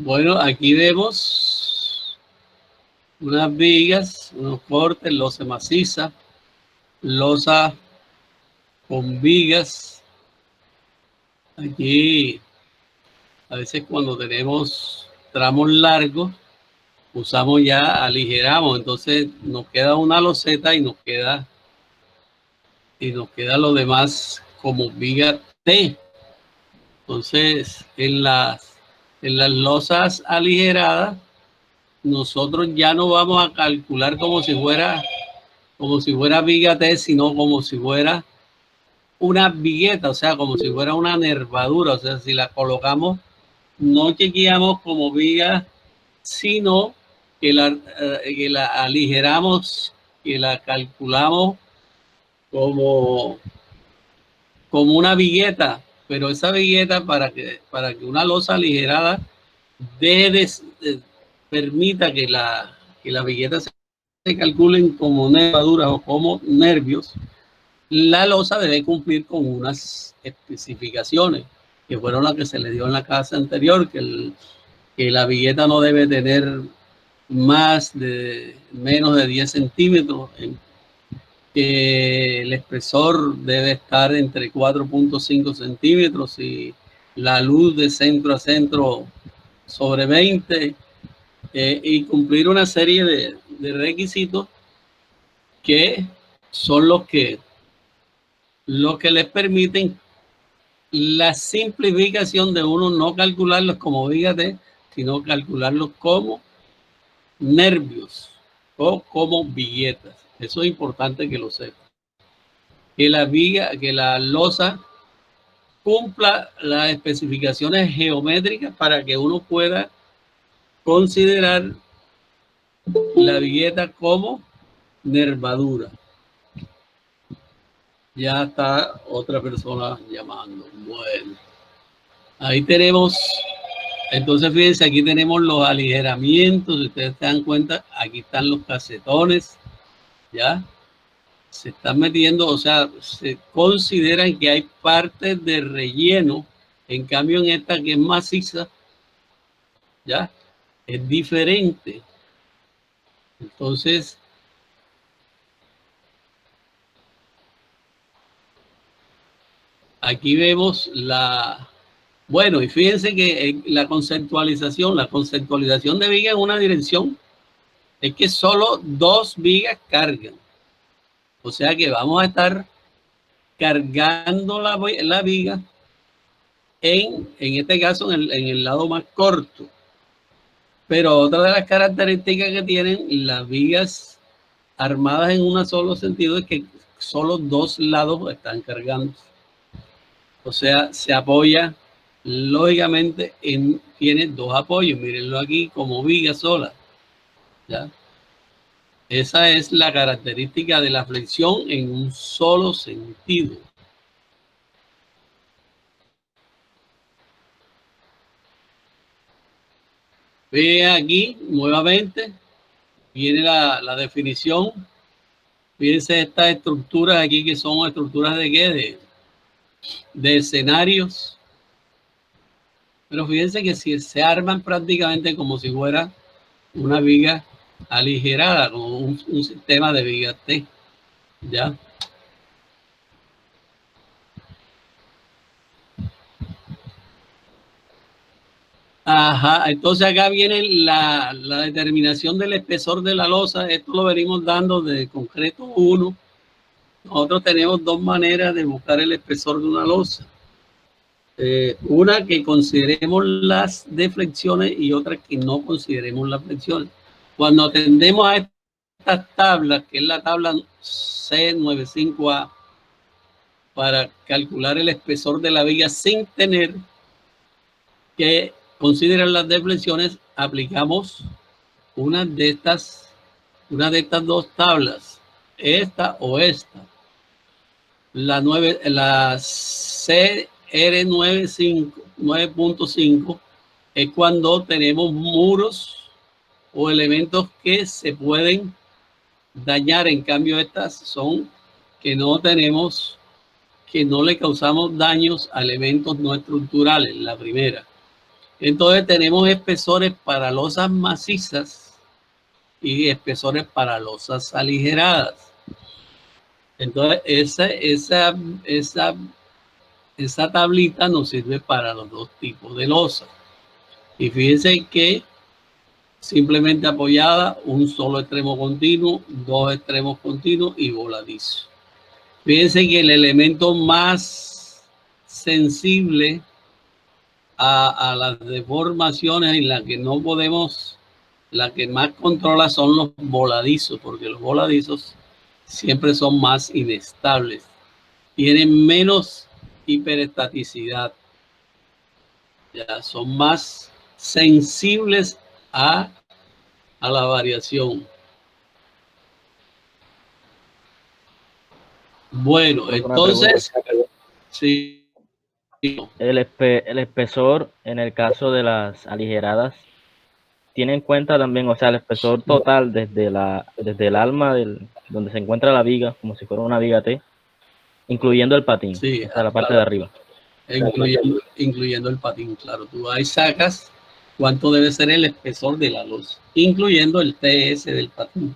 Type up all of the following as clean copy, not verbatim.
Bueno, aquí vemos unas vigas, unos cortes, losa maciza, losa con vigas. Aquí a veces cuando tenemos tramos largos usamos ya, aligeramos, entonces nos queda una loseta y nos queda lo demás como viga T. Entonces en las losas aligeradas nosotros ya no vamos a calcular como si fuera viga T, sino como si fuera una vigueta, o sea, como si fuera una nervadura, o sea, si la colocamos, no chequeamos como viga, sino que la aligeramos, que la calculamos como una vigueta, pero esa vigueta para que una losa aligerada permita que la vigueta se calculen como nervaduras o como nervios, la losa debe cumplir con unas especificaciones que fueron las que se le dio en la clase anterior, que la vigueta no debe tener menos de 10 centímetros, que el espesor debe estar entre 4.5 centímetros y la luz de centro a centro sobre 20, y cumplir una serie de requisitos que son los que les permiten la simplificación de uno no calcularlos como viga T, sino calcularlos como nervios o como viguetas. Eso es importante que lo sepan. Que la losa cumpla las especificaciones geométricas para que uno pueda considerar la vigueta como nervadura. Ya está otra persona llamando. Bueno, ahí tenemos. Entonces, fíjense, aquí tenemos los aligeramientos. Si ustedes se dan cuenta, aquí están los casetones. Ya se están metiendo, o sea, se consideran que hay partes de relleno. En cambio, en esta que es maciza, ya es diferente. Entonces, aquí vemos bueno, y fíjense que la conceptualización de viga en una dirección es que solo 2 vigas cargan. O sea que vamos a estar cargando la viga en este caso en el lado más corto. Pero otra de las características que tienen las vigas armadas en un solo sentido es que solo 2 lados están cargando. O sea, se apoya lógicamente tiene 2 apoyos. Mírenlo aquí como viga sola. ¿Ya? Esa es la característica de la flexión en un solo sentido. Vean aquí nuevamente, viene la definición. Fíjense estas estructuras aquí que son estructuras de qué, de escenarios. Pero fíjense que si se arman prácticamente como si fuera una viga aligerada, como un sistema de vigas T. ¿Ya? Ajá, entonces acá viene la determinación del espesor de la losa. Esto lo venimos dando de concreto 1. Nosotros tenemos 2 maneras de buscar el espesor de una losa. Una que consideremos las deflexiones y otra que no consideremos las flexiones. Cuando atendemos a estas tablas, que es la tabla C95A, para calcular el espesor de la viga sin tener que considerar las deflexiones, aplicamos una de estas 2 tablas, esta o esta. La CR9.5 es cuando tenemos muros o elementos que se pueden dañar. En cambio, estas son que no le causamos daños a elementos no estructurales, la primera. Entonces tenemos espesores para losas macizas y espesores para losas aligeradas. Entonces esa tablita nos sirve para los dos tipos de losa. Y fíjense que simplemente apoyada, un solo extremo continuo, dos extremos continuos y voladizo. Fíjense que el elemento más sensible a las deformaciones y la que no podemos, la que más controla son los voladizos, porque los voladizos siempre son más inestables, tienen menos hiperestaticidad, ya son más sensibles a la variación. Bueno, entonces, sí. El espesor en el caso de las aligeradas tiene en cuenta también, o sea, el espesor total desde el alma donde se encuentra la viga, como si fuera una viga T, incluyendo el patín, Sí, o sea, la parte de arriba. Incluyendo el patín, claro. Tú ahí sacas cuánto debe ser el espesor de la losa, incluyendo el TS del patín,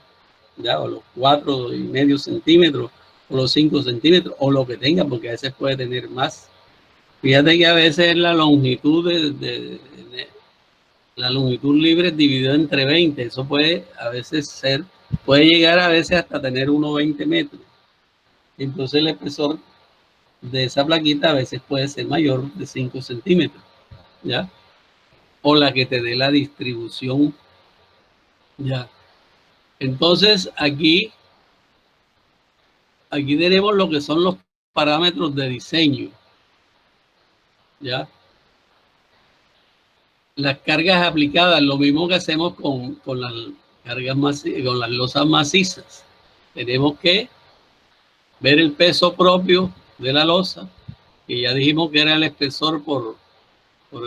ya, o los 4,5 centímetros, o los 5 centímetros, o lo que tenga, porque a veces puede tener más. Fíjate que a veces la longitud la longitud libre es dividida entre 20. Eso puede a veces ser, puede llegar a veces hasta tener 1,20 metros. Entonces el espesor de esa plaquita a veces puede ser mayor de 5 centímetros, ¿ya? O la que te dé la distribución, ¿ya? Entonces aquí tenemos lo que son los parámetros de diseño, ¿ya? Las cargas aplicadas, lo mismo que hacemos con las cargas con las losas macizas. Tenemos que ver el peso propio de la losa, que ya dijimos que era el espesor por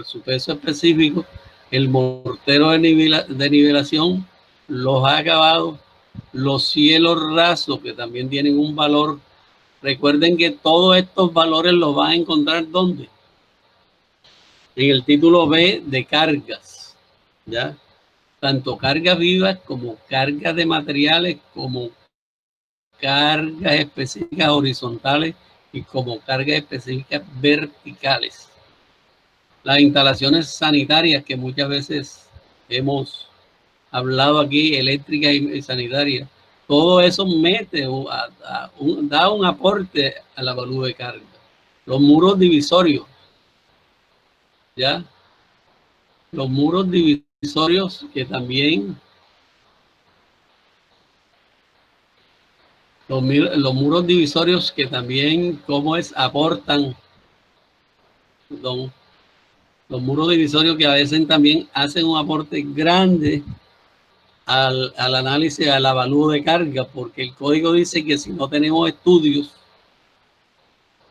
su peso específico, el mortero de nivelación, los acabados, los cielos rasos, que también tienen un valor. Recuerden que todos estos valores los van a encontrar ¿dónde? En el título B de cargas, ¿ya? Tanto cargas vivas como cargas de materiales, como cargas específicas horizontales y como cargas específicas verticales. Las instalaciones sanitarias que muchas veces hemos hablado aquí, eléctricas y sanitarias, todo eso da un aporte a la valor de carga. Los muros divisorios, ¿ya? Los muros divisorios que también, los muros divisorios que también, aportan, perdón, los muros divisorios que a veces también hacen un aporte grande al análisis, al avalúo de carga, porque el código dice que si no tenemos estudios,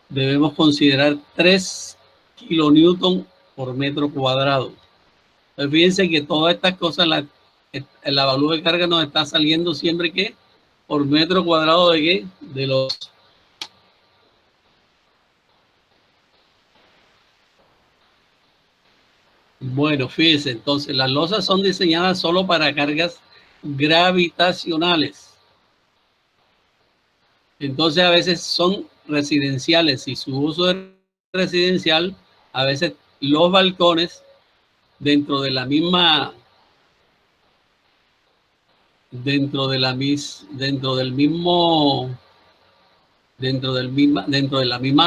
debemos considerar 3 kilonewton por metro cuadrado. Entonces, fíjense que todas estas cosas, el avalúo de carga nos está saliendo siempre que por metro cuadrado de qué? De los... Bueno, fíjense, entonces las losas son diseñadas solo para cargas gravitacionales. Entonces a veces son residenciales y su uso es residencial, a veces los balcones dentro de la misma dentro de la misma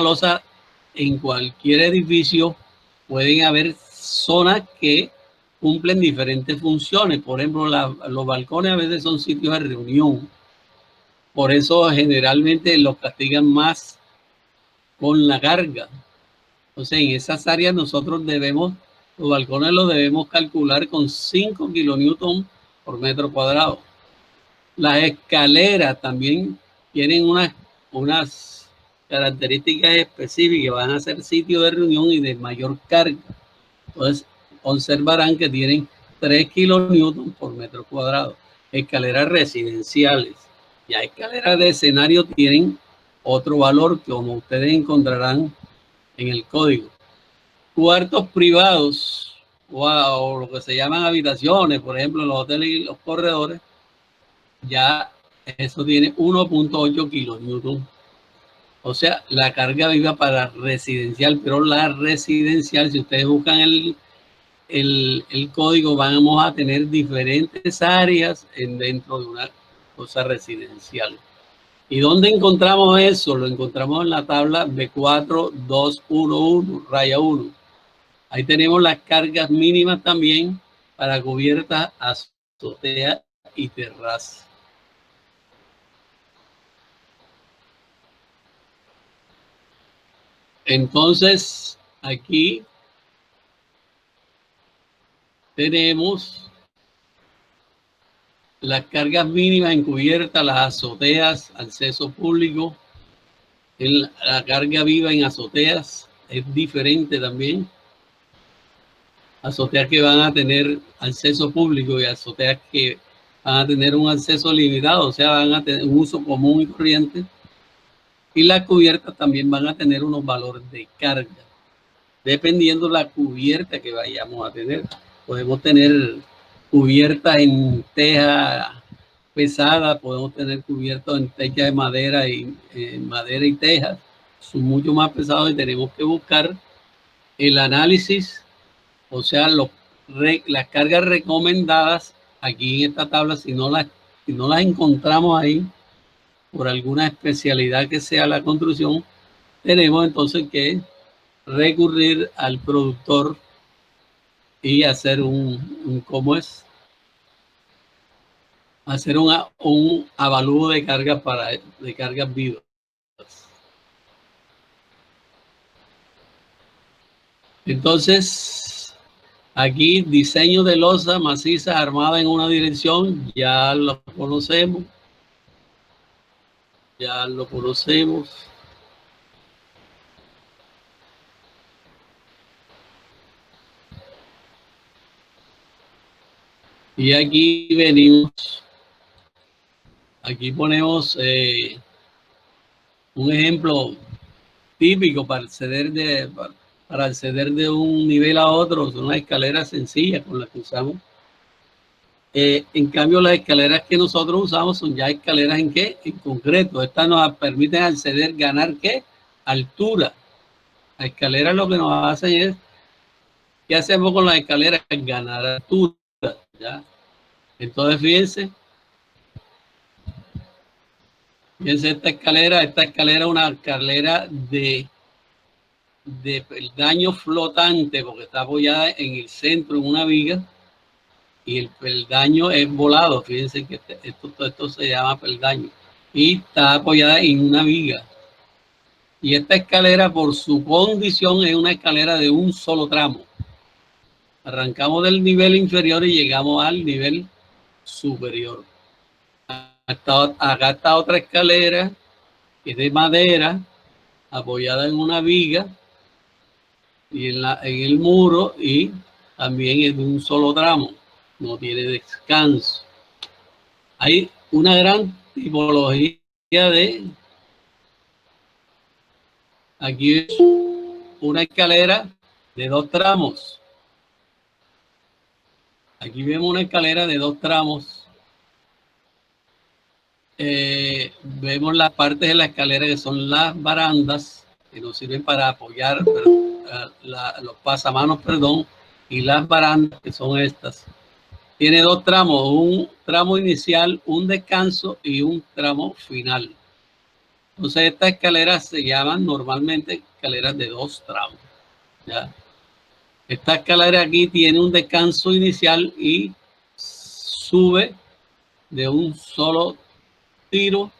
losa, en cualquier edificio pueden haber zonas que cumplen diferentes funciones. Por ejemplo, los balcones a veces son sitios de reunión. Por eso generalmente los castigan más con la carga. Entonces, en esas áreas nosotros los balcones los debemos calcular con 5 kilonewton por metro cuadrado. Las escaleras también tienen unas características específicas, van a ser sitio de reunión y de mayor carga. Entonces, observarán que tienen 3 kilonewton por metro cuadrado. Escaleras residenciales. Ya escaleras de escenario tienen otro valor que, como ustedes encontrarán en el código. Cuartos privados o lo que se llaman habitaciones, por ejemplo, en los hoteles y los corredores, ya eso tiene 1.8 kilonewton. O sea, la carga viva para residencial, pero la residencial, si ustedes buscan el código, vamos a tener diferentes áreas dentro de una cosa residencial. ¿Y dónde encontramos eso? Lo encontramos en la tabla B4211, raya 1. Ahí tenemos las cargas mínimas también para cubiertas, azotea y terraza. Entonces, aquí tenemos las cargas mínimas en cubierta, las azoteas, acceso público. La carga viva en azoteas es diferente también. Azoteas que van a tener acceso público y azoteas que van a tener un acceso limitado, o sea, van a tener un uso común y corriente. Y las cubiertas también van a tener unos valores de carga, dependiendo la cubierta que vayamos a tener. Podemos tener cubiertas en teja pesada, podemos tener cubiertas en teja de madera y teja. Son mucho más pesados y tenemos que buscar el análisis, o sea, las cargas recomendadas aquí en esta tabla. Si no las encontramos ahí por alguna especialidad que sea la construcción, tenemos entonces que recurrir al productor y hacer ¿cómo es? Hacer un avalúo de cargas de cargas vivas. Entonces, aquí diseño de losa maciza armada en una dirección, ya lo conocemos. Ya lo conocemos. Y aquí venimos, aquí ponemos un ejemplo típico para acceder de un nivel a otro. Son las escaleras sencillas con las que usamos. En cambio, las escaleras que nosotros usamos son ya escaleras en qué? En concreto. Estas nos permiten acceder, ganar qué? Altura. Las escaleras lo que nos hacen es, ¿qué hacemos con las escaleras? Ganar altura. ¿Ya? Entonces, fíjense, esta escalera es una escalera de peldaño flotante, porque está apoyada en el centro en una viga, y el peldaño es volado. Fíjense que esto se llama peldaño, y está apoyada en una viga. Y esta escalera, por su condición, es una escalera de un solo tramo. Arrancamos del nivel inferior y llegamos al nivel superior. Acá está otra escalera que es de madera, apoyada en una viga y en el muro, y también es de un solo tramo, no tiene descanso. Hay una gran tipología aquí es una escalera de 2 tramos. Aquí vemos una escalera de 2 tramos. Vemos las partes de la escalera que son las barandas, que nos sirven para apoyar los pasamanos, y las barandas, que son estas. Tiene 2 tramos, un tramo inicial, un descanso y un tramo final. Entonces, estas escaleras se llaman normalmente escaleras de 2 tramos. ¿Ya? Esta escalera aquí tiene un descanso inicial y sube de un solo tiro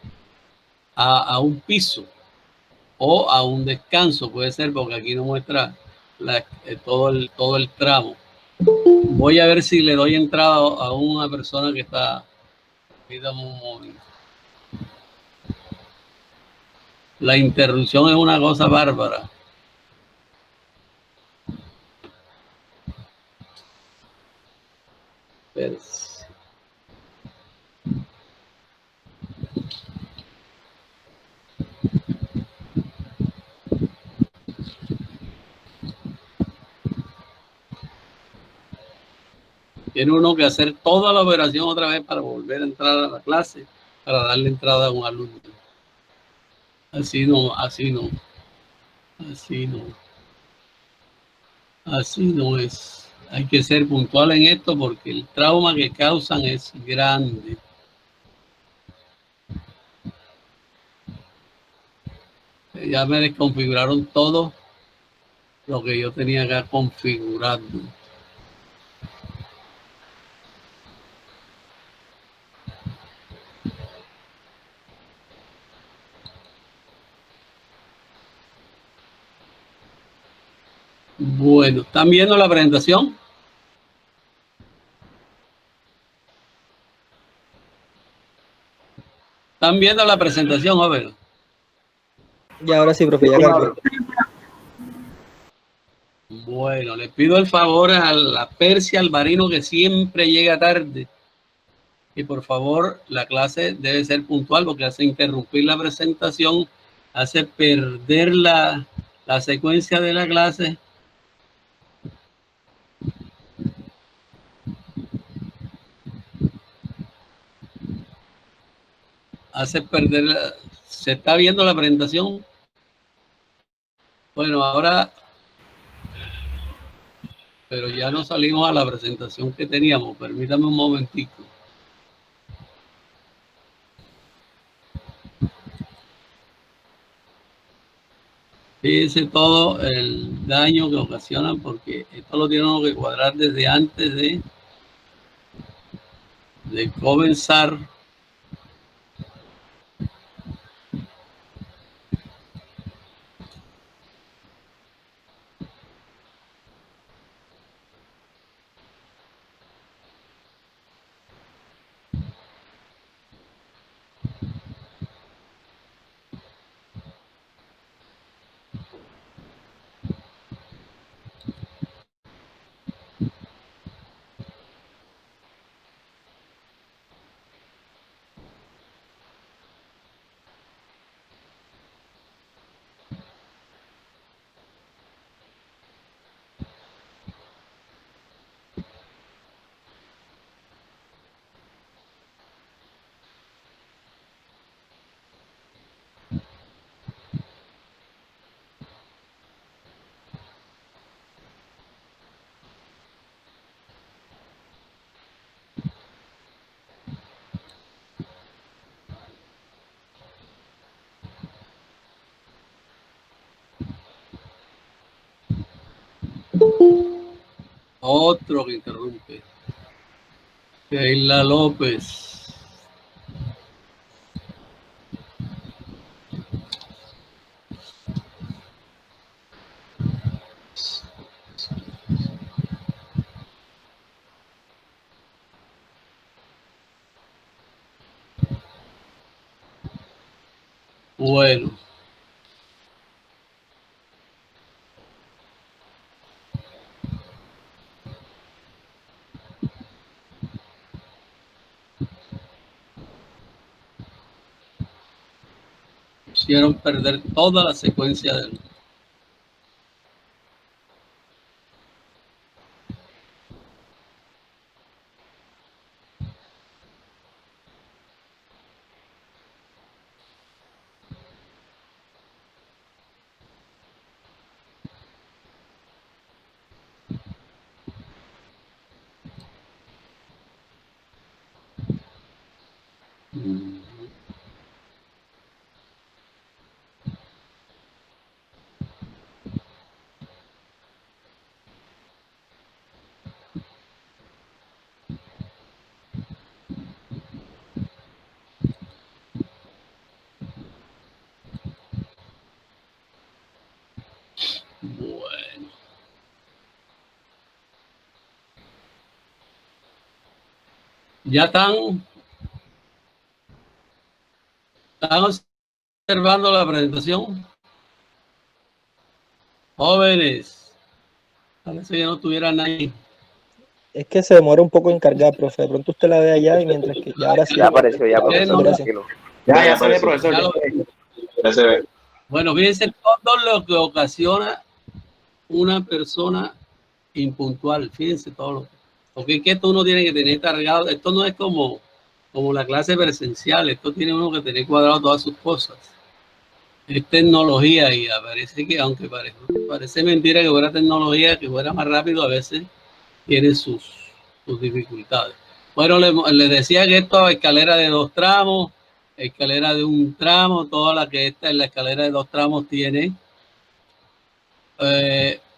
a un piso o a un descanso, puede ser, porque aquí no muestra todo el tramo. Voy a ver si le doy entrada a una persona que está. La interrupción es una cosa bárbara. Pues, Tiene uno que hacer toda la operación otra vez para volver a entrar a la clase, para darle entrada a un alumno. Así no, así no, así no, así no es. Hay que ser puntual en esto porque el trauma que causan es grande. Ya me desconfiguraron todo lo que yo tenía que configurar. Bueno, ¿están viendo la presentación? ¿Están viendo la presentación, joven? Ya, ahora sí, profe, ya cargué. Bueno, le pido el favor a la Persia Alvarino que siempre llega tarde. Y por favor, la clase debe ser puntual porque hace interrumpir la presentación, hace perder la secuencia de la clase. Hace perder ¿Se está viendo la presentación? Bueno, ahora, pero ya no salimos a la presentación que teníamos. Permítame un momentico. Fíjense todo el daño que ocasionan porque esto lo tienen que cuadrar desde antes de comenzar. Otro que interrumpe. Keila López. Bueno. Hicieron perder toda la secuencia del... Bueno. Ya están observando la presentación. Jóvenes. Parece que no tuviera nadie. Es que se demora un poco en cargar, profe. De pronto usted la ve allá y mientras que ya ahora sí. Ya apareció, ya apareció. Ya se ve, profesor. Ya se ve. Bueno, fíjense todo lo que ocasiona una persona impuntual. Fíjense todo porque es que esto uno tiene que tener cargado, esto no es como la clase presencial, esto tiene uno que tener cuadrado todas sus cosas. Es tecnología y parece que, aunque parece mentira que fuera tecnología, que fuera más rápido, a veces tiene sus dificultades. Bueno, les decía que esto es escalera de 2 tramos, escalera de 1 tramo, toda la que esta en la escalera de 2 tramos tiene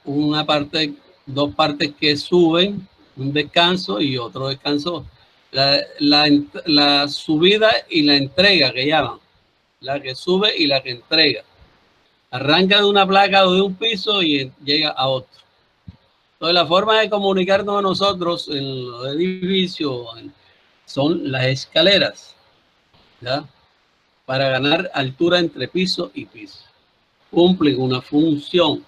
una parte, 2 partes que suben, un descanso y otro descanso, la subida y la entrega que llaman, la que sube y la que entrega. Arranca de una placa o de un piso y llega a otro. Entonces, la forma de comunicarnos a nosotros en los edificios son las escaleras, ¿ya? Para ganar altura entre piso y piso. Cumplen una función.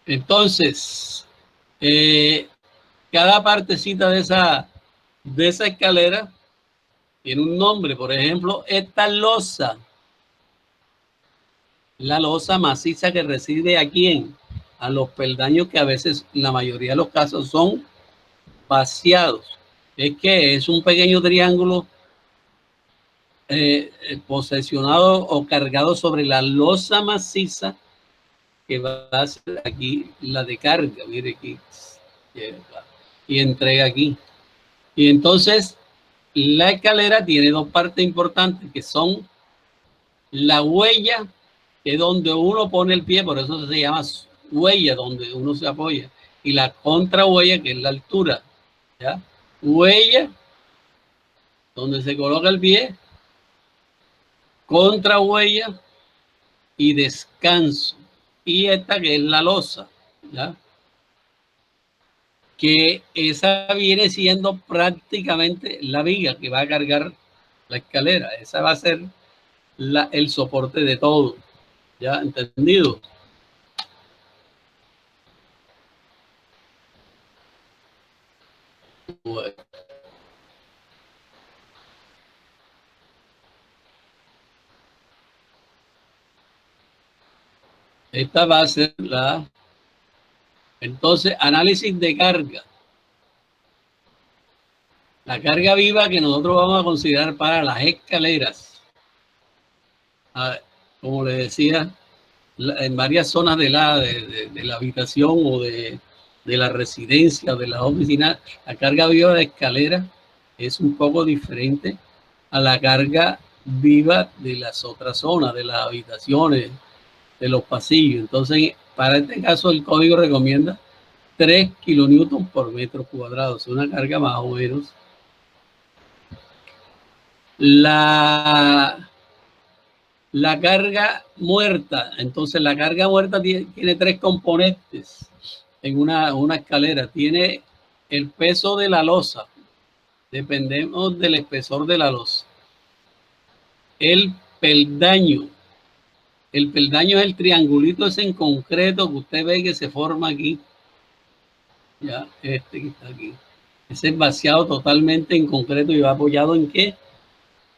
Entonces, cada partecita de esa escalera tiene un nombre. Por ejemplo, esta losa, la losa maciza que reside aquí a los peldaños, que a veces, en la mayoría de los casos, son vaciados. Es que es un pequeño triángulo posesionado o cargado sobre la losa maciza que va a ser aquí la de carga. Mire aquí. Y entrega aquí. Y entonces la escalera tiene 2 partes importantes que son la huella, que es donde uno pone el pie, por eso se llama huella, donde uno se apoya, y la contrahuella, que es la altura, ¿ya? Huella, donde se coloca el pie, contrahuella y descanso, y esta que es la losa, ¿ya? Que esa viene siendo prácticamente la viga que va a cargar la escalera. Esa va a ser el soporte de todo. ¿Ya? ¿Entendido? Bueno. Esta va a ser entonces, análisis de carga. La carga viva que nosotros vamos a considerar para las escaleras. Como les decía, en varias zonas de la habitación o de la residencia o de la oficina, la carga viva de escalera es un poco diferente a la carga viva de las otras zonas, de las habitaciones, de los pasillos. Entonces, para este caso, el código recomienda 3 kilonewtons por metro cuadrado. Es una carga más o menos. La carga muerta. Entonces, la carga muerta tiene 3 componentes en una escalera. Tiene el peso de la losa. Dependemos del espesor de la losa. El peldaño. El peldaño es el triangulito ese en concreto que usted ve que se forma aquí. Ya, este que está aquí. Ese es vaciado totalmente en concreto y va apoyado ¿en qué?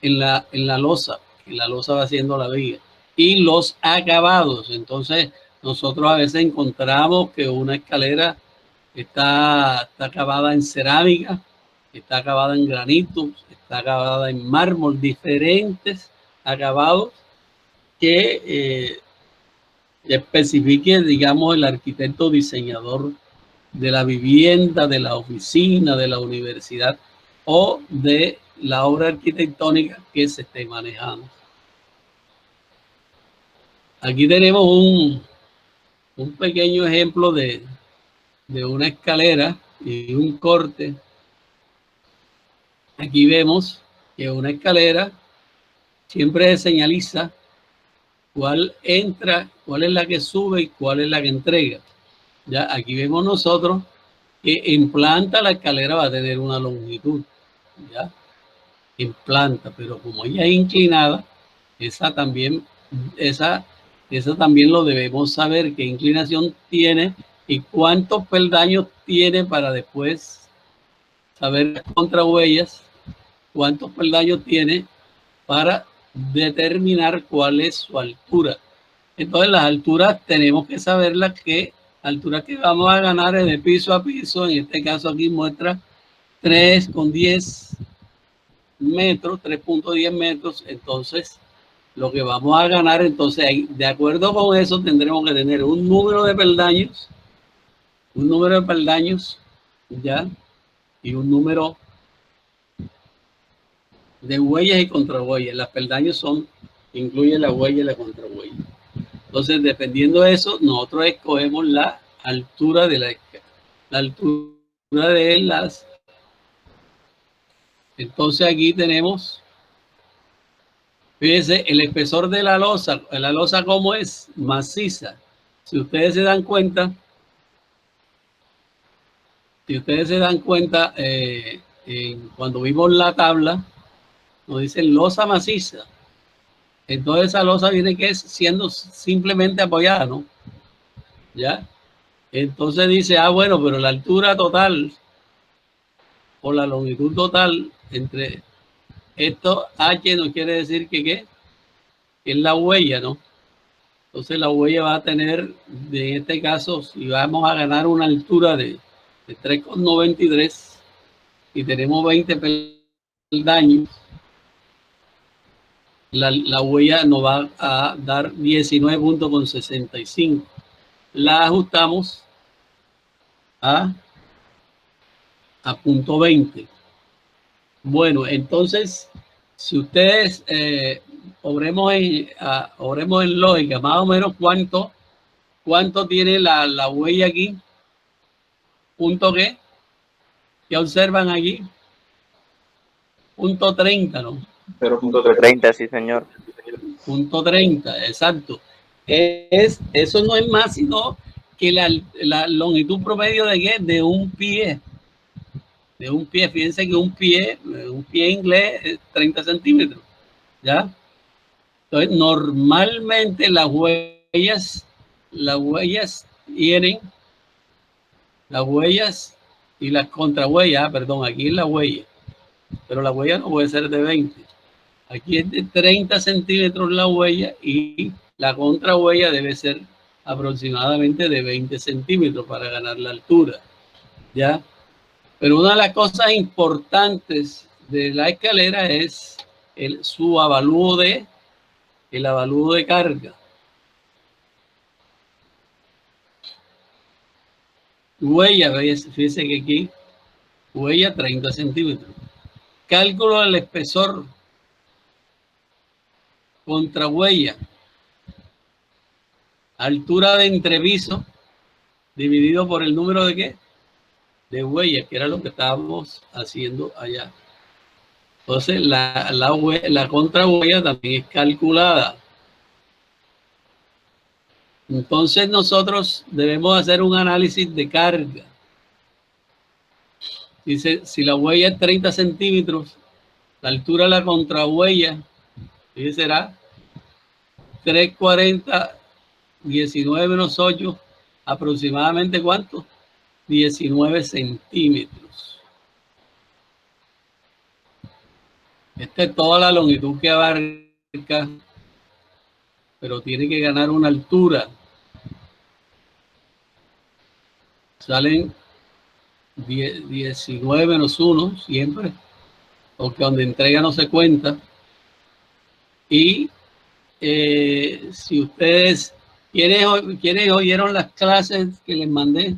En la losa. Que la losa va haciendo la viga. Y los acabados. Entonces, nosotros a veces encontramos que una escalera está acabada en cerámica, está acabada en granito, está acabada en mármol, diferentes acabados que especifique, digamos, el arquitecto diseñador de la vivienda, de la oficina, de la universidad o de la obra arquitectónica que se esté manejando. Aquí tenemos un pequeño ejemplo de una escalera y un corte. Aquí vemos que una escalera siempre se señaliza cuál entra, cuál es la que sube y cuál es la que entrega. Ya aquí vemos nosotros que en planta la escalera va a tener una longitud, ya en planta, pero como ella es inclinada, esa también lo debemos saber, qué inclinación tiene y cuántos peldaños tiene para después saber las contrahuellas, cuántos peldaños tiene para determinar cuál es su altura. Entonces las alturas tenemos que saberlas, que altura que vamos a ganar es de piso a piso. En este caso aquí muestra 3,10 metros, 3,10 metros. Entonces, lo que vamos a ganar, entonces, de acuerdo con eso, tendremos que tener un número de peldaños, ya, y un número de huellas y contrahuellas. Las peldaños incluyen la huella y la contrahuella. Entonces, dependiendo de eso, nosotros escogemos la altura de la altura de las. Entonces aquí tenemos, fíjense, el espesor de la losa como es maciza. Si ustedes se dan cuenta, cuando vimos la tabla, nos dice losa maciza. Entonces esa losa viene que es siendo simplemente apoyada, ¿no? ¿Ya? Entonces dice, bueno, pero la altura total o la longitud total entre esto H no quiere decir que es la huella, ¿no? Entonces la huella va a tener, en este caso, si vamos a ganar una altura de 3,93 y tenemos 20 peldaños, la huella nos va a dar 19,65. La ajustamos a punto 20. Bueno, entonces, si ustedes obremos en lógica, más o menos cuánto tiene la huella aquí. ¿Punto qué? ¿Qué observan aquí? Punto 30, ¿no? 0.30, sí, señor. Punto 30, exacto. Eso no es más sino que la longitud promedio de ¿qué? De un pie. De un pie, fíjense que un pie inglés es 30 centímetros, ¿ya? Entonces, normalmente las huellas tienen las huellas y las contrahuellas, perdón, aquí es la huella, pero la huella no puede ser de 20. Aquí es de 30 centímetros la huella y la contrahuella debe ser aproximadamente de 20 centímetros para ganar la altura, ¿ya? Pero una de las cosas importantes de la escalera es el avalúo de carga. Huella, fíjense que aquí, huella 30 centímetros. Cálculo del espesor contra huella. Altura de entreviso dividido por el número de ¿qué? De huellas, que era lo que estábamos haciendo allá. Entonces, la contrahuella también es calculada. Entonces, nosotros debemos hacer un análisis de carga. Dice, si la huella es 30 centímetros, la altura de la contrahuella será 340, 19 menos 8, aproximadamente ¿cuánto? 19 centímetros. Esta es toda la longitud que abarca, pero tiene que ganar una altura. Salen 19 menos 1 siempre, porque donde entrega no se cuenta. Y si ustedes, ¿quiénes oyeron las clases que les mandé?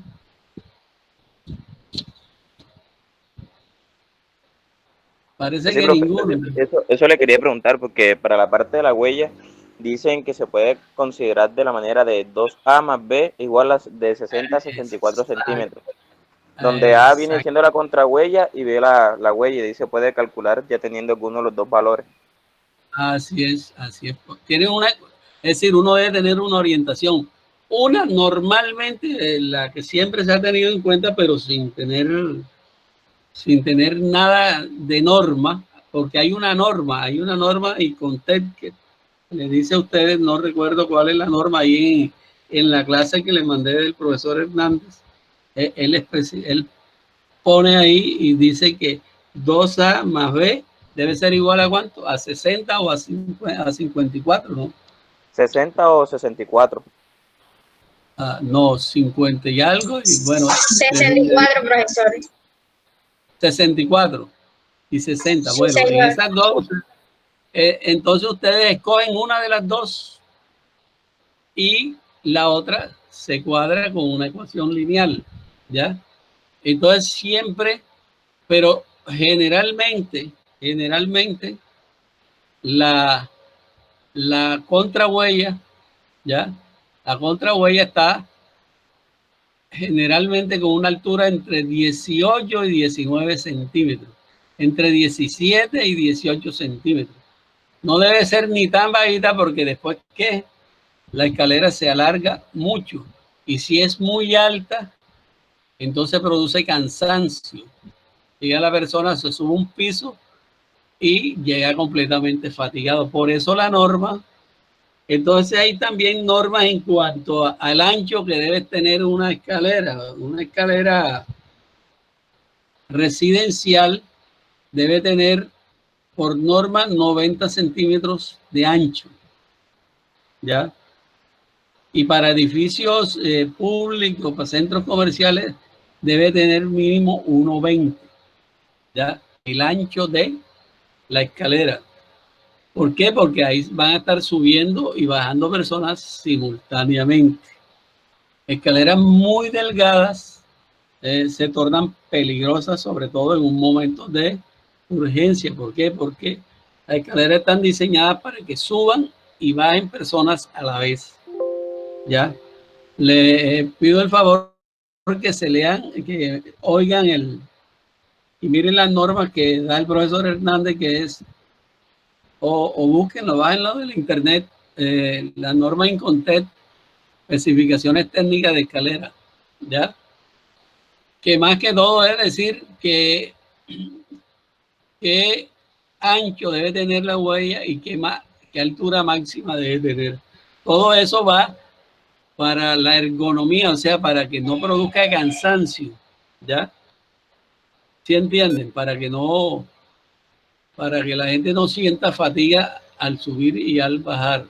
Parece sí, que profe, ninguno. eso le quería preguntar, porque para la parte de la huella dicen que se puede considerar de la manera de 2A más B igual a de 60 a 64 centímetros. Donde A viene siendo la contrahuella y B la huella, y dice puede calcular ya teniendo alguno de los dos valores. Así es, así es. Es decir, uno debe tener una orientación. Una normalmente, la que siempre se ha tenido en cuenta, pero sin tener nada de norma, porque hay una norma y Contet que le dice a ustedes, no recuerdo cuál es la norma ahí en la clase que le mandé del profesor Hernández. Él pone ahí y dice que 2A más B debe ser igual a ¿cuánto? A 60 o a 54, ¿no? 60 o 64. no, 50 y algo, y bueno. 64, profesor. 64 y 60. Sí, Bueno, en señor. esas dos, entonces ustedes escogen una de las dos y la otra se cuadra con una ecuación lineal, ¿ya? Entonces siempre, pero generalmente, la contrahuella, ¿ya? La contrahuella está generalmente con una altura entre 18 y 19 centímetros, entre 17 y 18 centímetros. No debe ser ni tan bajita porque después que la escalera se alarga mucho y si es muy alta, entonces produce cansancio. Llega la persona, se sube un piso y llega completamente fatigado. Por eso la norma. Entonces hay también normas en cuanto al ancho que debe tener una escalera residencial debe tener por norma 90 centímetros de ancho, ¿ya? Y para edificios públicos, para centros comerciales, debe tener mínimo 1,20, ¿ya? El ancho de la escalera. ¿Por qué? Porque ahí van a estar subiendo y bajando personas simultáneamente. Escaleras muy delgadas se tornan peligrosas, sobre todo en un momento de urgencia. ¿Por qué? Porque las escaleras están diseñadas para que suban y bajen personas a la vez. ¿Ya? Le pido el favor que se lean, que oigan y miren las normas que da el profesor Hernández, que es o búsquenlo, bájenlo del internet, la norma Incontec, especificaciones técnicas de escalera, ¿ya? Que más que todo es decir que qué ancho debe tener la huella y qué altura máxima debe tener. Todo eso va para la ergonomía, o sea, para que no produzca cansancio, ¿ya? ¿Sí entienden? Para que la gente no sienta fatiga al subir y al bajar.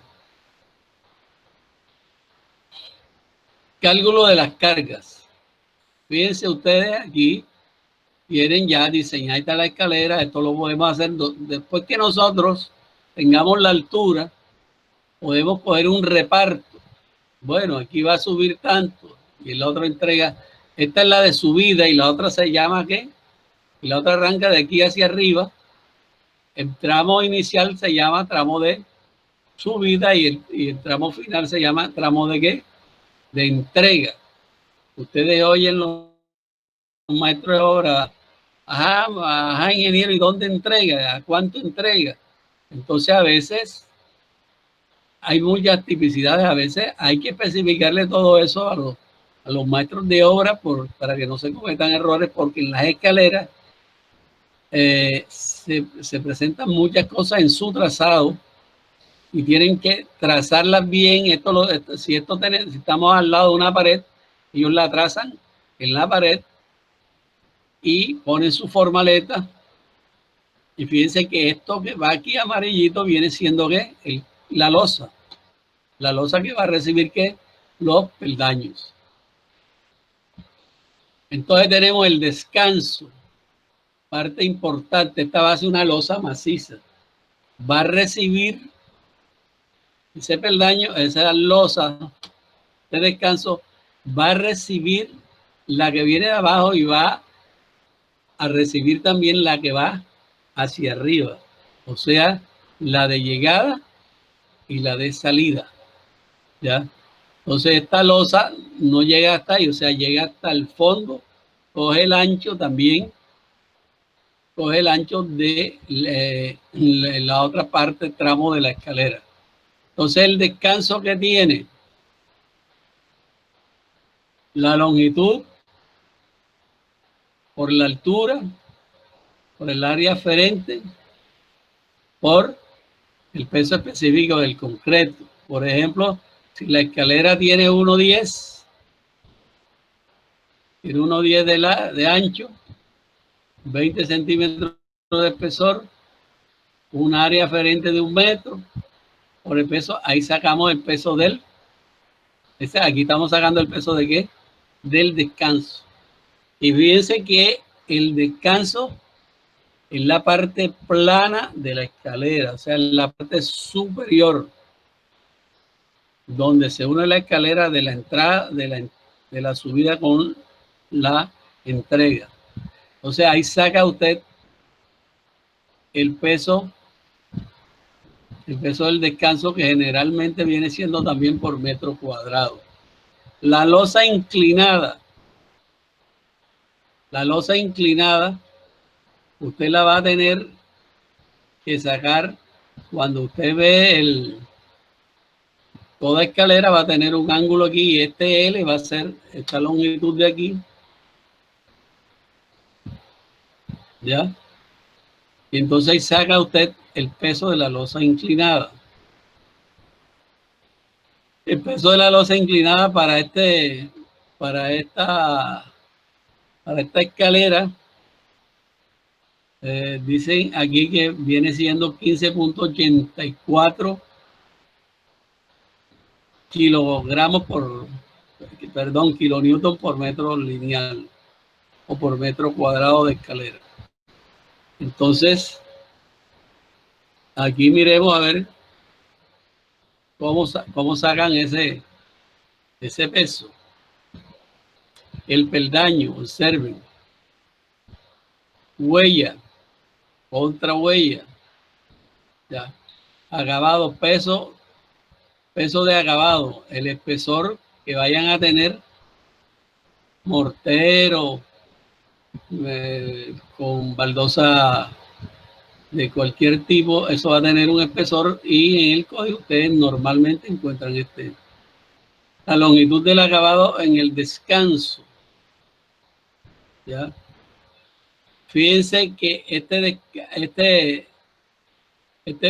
Cálculo de las cargas. Fíjense ustedes aquí, quieren ya diseñar esta la escalera, esto lo podemos hacer después que nosotros tengamos la altura, podemos coger un reparto. Bueno, aquí va a subir tanto y la otra entrega, esta es la de subida y la otra se llama ¿qué? Y la otra arranca de aquí hacia arriba. El tramo inicial se llama tramo de subida y el tramo final se llama tramo de ¿qué? De entrega. Ustedes oyen los maestros de obra, ajá, ingeniero, ¿y dónde entrega? ¿A cuánto entrega? Entonces a veces hay muchas tipicidades, a veces hay que especificarle todo eso a los maestros de obra para que no se cometan errores, porque en las escaleras se presentan muchas cosas en su trazado y tienen que trazarlas bien. Si estamos al lado de una pared, ellos la trazan en la pared y ponen su formaleta. Y fíjense que esto que va aquí amarillito viene siendo ¿qué? La losa. La losa que va a recibir ¿qué? Los peldaños. Entonces tenemos el descanso. Parte importante, esta va a ser una losa maciza. Va a recibir ese peldaño, esa losa de descanso, va a recibir la que viene de abajo y va a recibir también la que va hacia arriba. O sea, la de llegada y la de salida. ¿Ya? Entonces esta losa no llega hasta ahí, o sea, llega hasta el fondo, coge el ancho también, coge el ancho de la otra parte, tramo de la escalera. Entonces el descanso que tiene, la longitud por la altura, por el área aferente, por el peso específico del concreto. Por ejemplo, si la escalera tiene 1,10, tiene 1,10 de ancho, 20 centímetros de espesor, un área aferente de 1 metro, por el peso, ahí sacamos el peso del Aquí estamos sacando el peso de qué? Del descanso. Y fíjense que el descanso es la parte plana de la escalera, o sea, la parte superior, donde se une la escalera de la entrada, de la subida con la entrega. O sea, ahí saca usted el peso del descanso, que generalmente viene siendo también por metro cuadrado. La losa inclinada, usted la va a tener que sacar cuando usted ve toda escalera va a tener un ángulo aquí, y este L va a ser esta longitud de aquí, ¿ya? Y entonces saca usted el peso de la losa inclinada. El peso de la losa inclinada para esta escalera, dicen aquí que viene siendo 15.84 kilonewton por metro lineal o por metro cuadrado de escalera. Entonces, aquí miremos a ver cómo sacan ese peso. El peldaño, observen. Huella, contra huella. Ya. Acabado, peso de acabado, el espesor que vayan a tener, mortero, con baldosa de cualquier tipo, eso va a tener un espesor, y en el código ustedes normalmente encuentran la longitud del acabado en el descanso. ¿Ya? Fíjense que este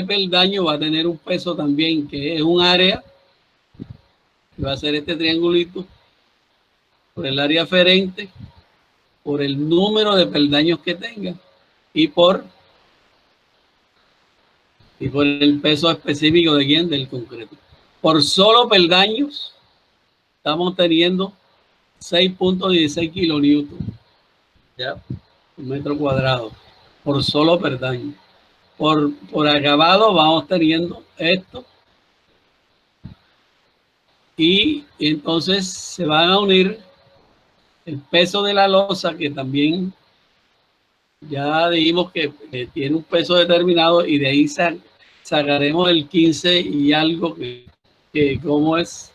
peldaño va a tener un peso también, que es un área, que va a ser este triangulito, por el área aferente, por el número de peldaños que tenga y por el peso específico de quién, del concreto. Por solo peldaños estamos teniendo 6.16 kilonewton, ya, un metro cuadrado, por solo peldaño. Por acabado vamos teniendo esto, y entonces se van a unir el peso de la losa, que también ya dijimos que tiene un peso determinado, y de ahí sacaremos el 15 y algo, que como es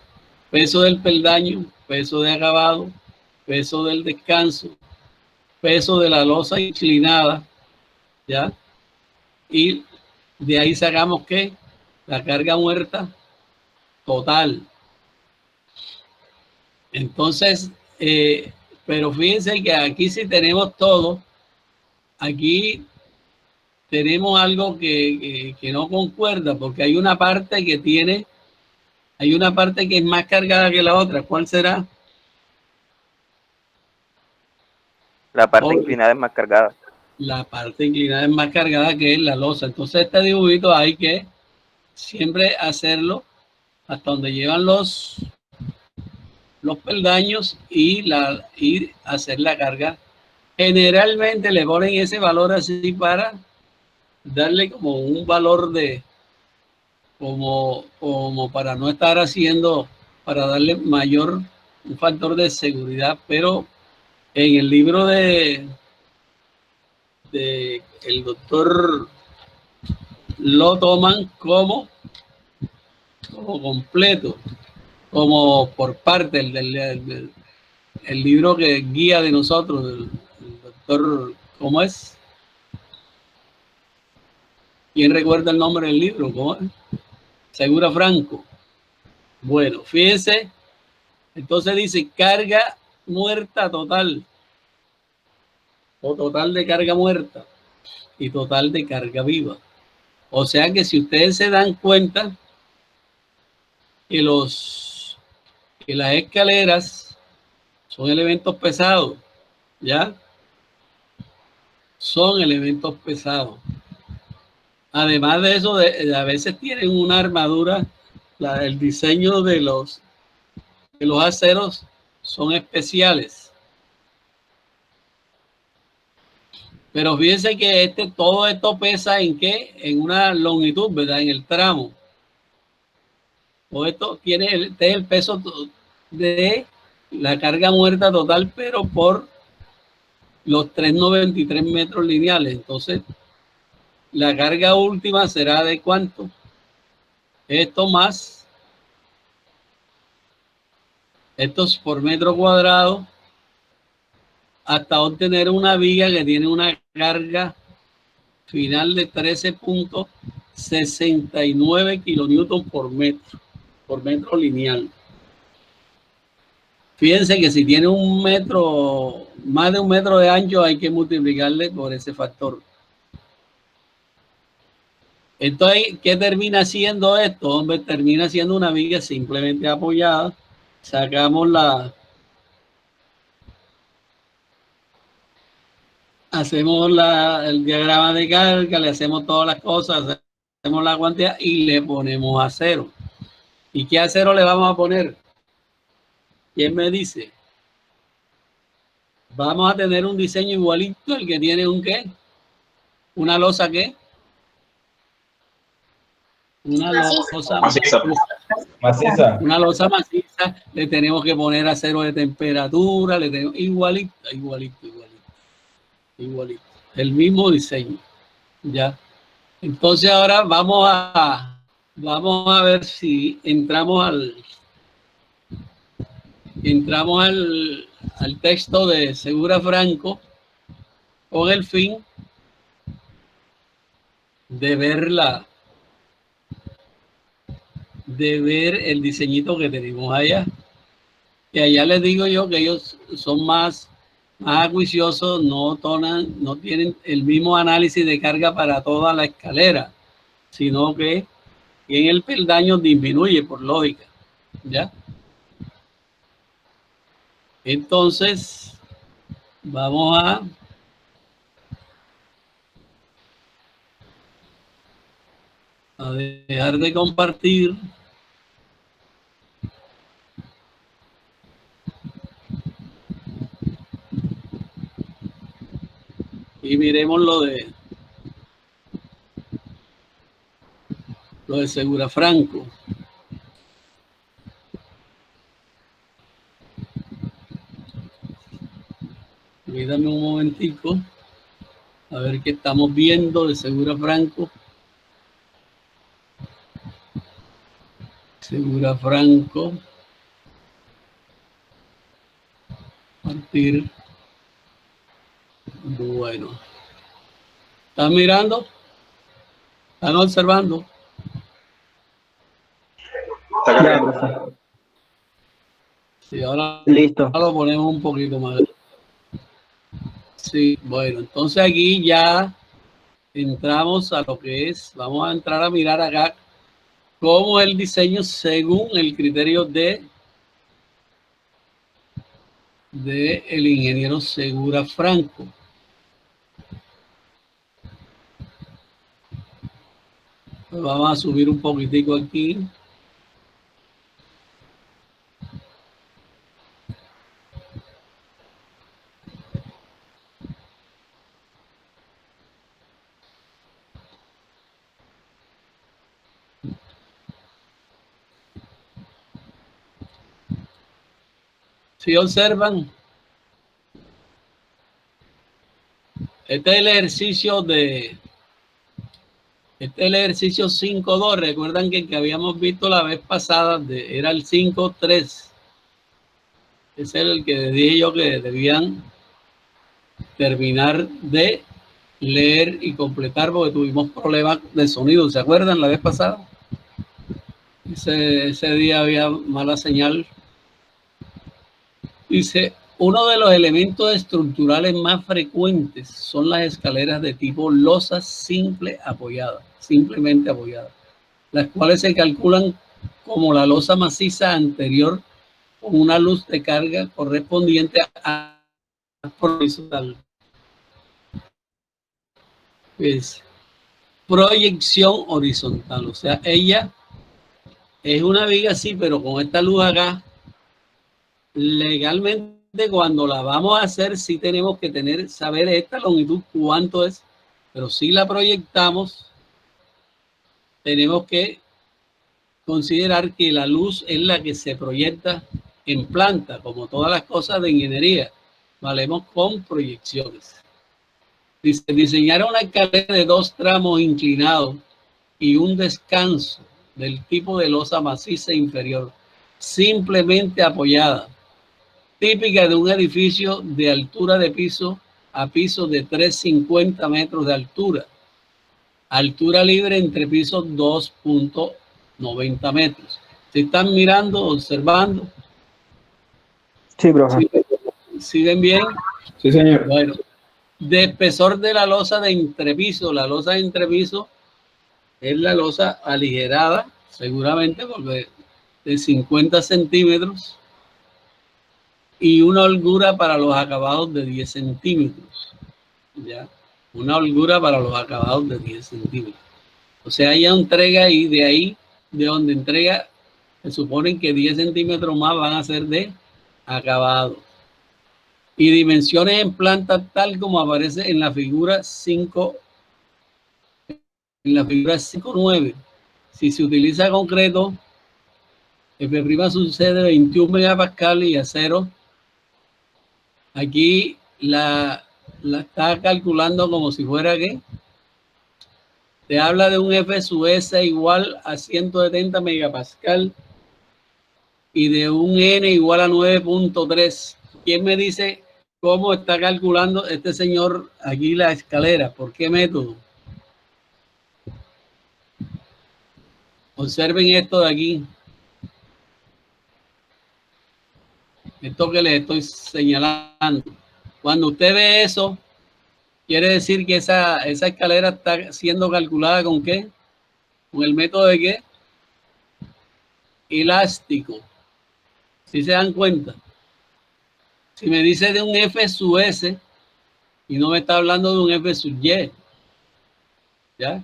peso del peldaño, peso de acabado, peso del descanso, peso de la losa inclinada, ¿ya? Y de ahí sacamos que la carga muerta total. Entonces, pero fíjense que aquí sí tenemos todo. Aquí tenemos algo que no concuerda, porque hay una parte que es más cargada que la otra. ¿Cuál será? La parte inclinada es más cargada. La parte inclinada es más cargada que la losa. Entonces este dibujito hay que siempre hacerlo hasta donde llevan los peldaños, y hacer la carga. Generalmente le ponen ese valor así para darle como un valor como para no estar haciendo, para darle un factor de seguridad. Pero en el libro de el doctor lo toman como completo, como por parte el libro que guía de nosotros, el doctor, ¿cómo es? ¿Quién recuerda el nombre del libro? ¿Cómo es? Segura Franco. Bueno, fíjense, entonces dice carga muerta total, o total de carga muerta, y total de carga viva. O sea que si ustedes se dan cuenta que las escaleras son elementos pesados, ¿ya? Son elementos pesados. Además de eso, a veces tienen una armadura, el diseño de los aceros son especiales. Pero fíjense que todo esto pesa en qué, en una longitud, ¿verdad? En el tramo. Todo esto tiene el peso de la carga muerta total, pero por los 393 metros lineales. Entonces, la carga última será de ¿cuánto? Esto más, estos por metro cuadrado, hasta obtener una viga que tiene una carga final de 13.69 kilonewton por metro lineal. Fíjense que si tiene un metro, más de un metro de ancho, hay que multiplicarle por ese factor. Entonces, ¿qué termina siendo esto? Hombre, termina siendo una viga simplemente apoyada. Sacamos hacemos el diagrama de carga, le hacemos todas las cosas, hacemos la cuantía y le ponemos acero. ¿Y qué acero le vamos a poner? ¿Quién me dice? Vamos a tener un diseño igualito al que tiene un ¿qué? ¿Una losa qué? Una losa maciza. Una losa maciza. Le tenemos que poner acero de temperatura, le tenemos igualito. El mismo diseño. Ya. Entonces ahora vamos a ver si entramos al texto de Segura Franco con el fin de ver el diseñito que tenemos allá. Y allá les digo yo que ellos son más acuiciosos, no tienen el mismo análisis de carga para toda la escalera, sino que en el peldaño disminuye por lógica. ¿Ya? Entonces, vamos a dejar de compartir. Y miremos lo de Segura Franco. Dame un momentico a ver qué estamos viendo de Segura Franco. Segura Franco. Partir. Bueno. ¿Están mirando? ¿Están observando? Sí, ahora listo. Lo ponemos un poquito más. Sí, bueno, entonces aquí ya entramos a lo que es, vamos a entrar a mirar acá cómo el diseño según el criterio de el ingeniero Segura Franco. Pues vamos a subir un poquitico aquí. Si observan, este es el ejercicio este es el ejercicio 5.2. Recuerdan que el que habíamos visto la vez pasada era el 5.3. Ese era el que dije yo que debían terminar de leer y completar porque tuvimos problemas de sonido. ¿Se acuerdan la vez pasada? Ese día había mala señal. Dice, uno de los elementos estructurales más frecuentes son las escaleras de tipo losa simplemente apoyadas, las cuales se calculan como la losa maciza anterior con una luz de carga correspondiente a horizontal. Es proyección horizontal, o sea, ella es una viga así, pero con esta luz acá legalmente cuando la vamos a hacer sí tenemos que saber esta longitud cuánto es, pero si la proyectamos tenemos que considerar que la luz es la que se proyecta en planta, como todas las cosas de ingeniería, valemos con proyecciones. Diseñar una escalera de 2 tramos inclinados y un descanso del tipo de losa maciza inferior, simplemente apoyada, típica de un edificio de altura de piso a piso de 350 metros de altura, altura libre entre pisos 2.90 metros. ¿Se están mirando, observando? Sí, profe. ¿Siguen bien? Sí, señor. Bueno, de espesor de la losa de entrepiso. La losa de entrepiso es la losa aligerada, seguramente, porque de 50 centímetros y una holgura para los acabados de 10 centímetros. ¿Ya? Una holgura para los acabados de 10 centímetros. O sea, ella entrega y de ahí, de donde entrega, se supone que 10 centímetros más van a ser de acabado. Y dimensiones en planta tal como aparece en la figura 5, en la figura 5.9. Si se utiliza concreto, F' sucede 21 megapascales y acero. Aquí la está calculando como si fuera que te habla de un F sub S igual a 170 megapascal y de un N igual a 9.3. ¿Quién me dice cómo está calculando este señor aquí la escalera? ¿Por qué método? Observen esto de aquí. Esto que les estoy señalando. Cuando usted ve eso, quiere decir que esa escalera está siendo calculada ¿con qué? ¿Con el método de qué? Elástico. ¿Sí se dan cuenta? Si me dice de un F sub S y no me está hablando de un F sub Y, ¿ya?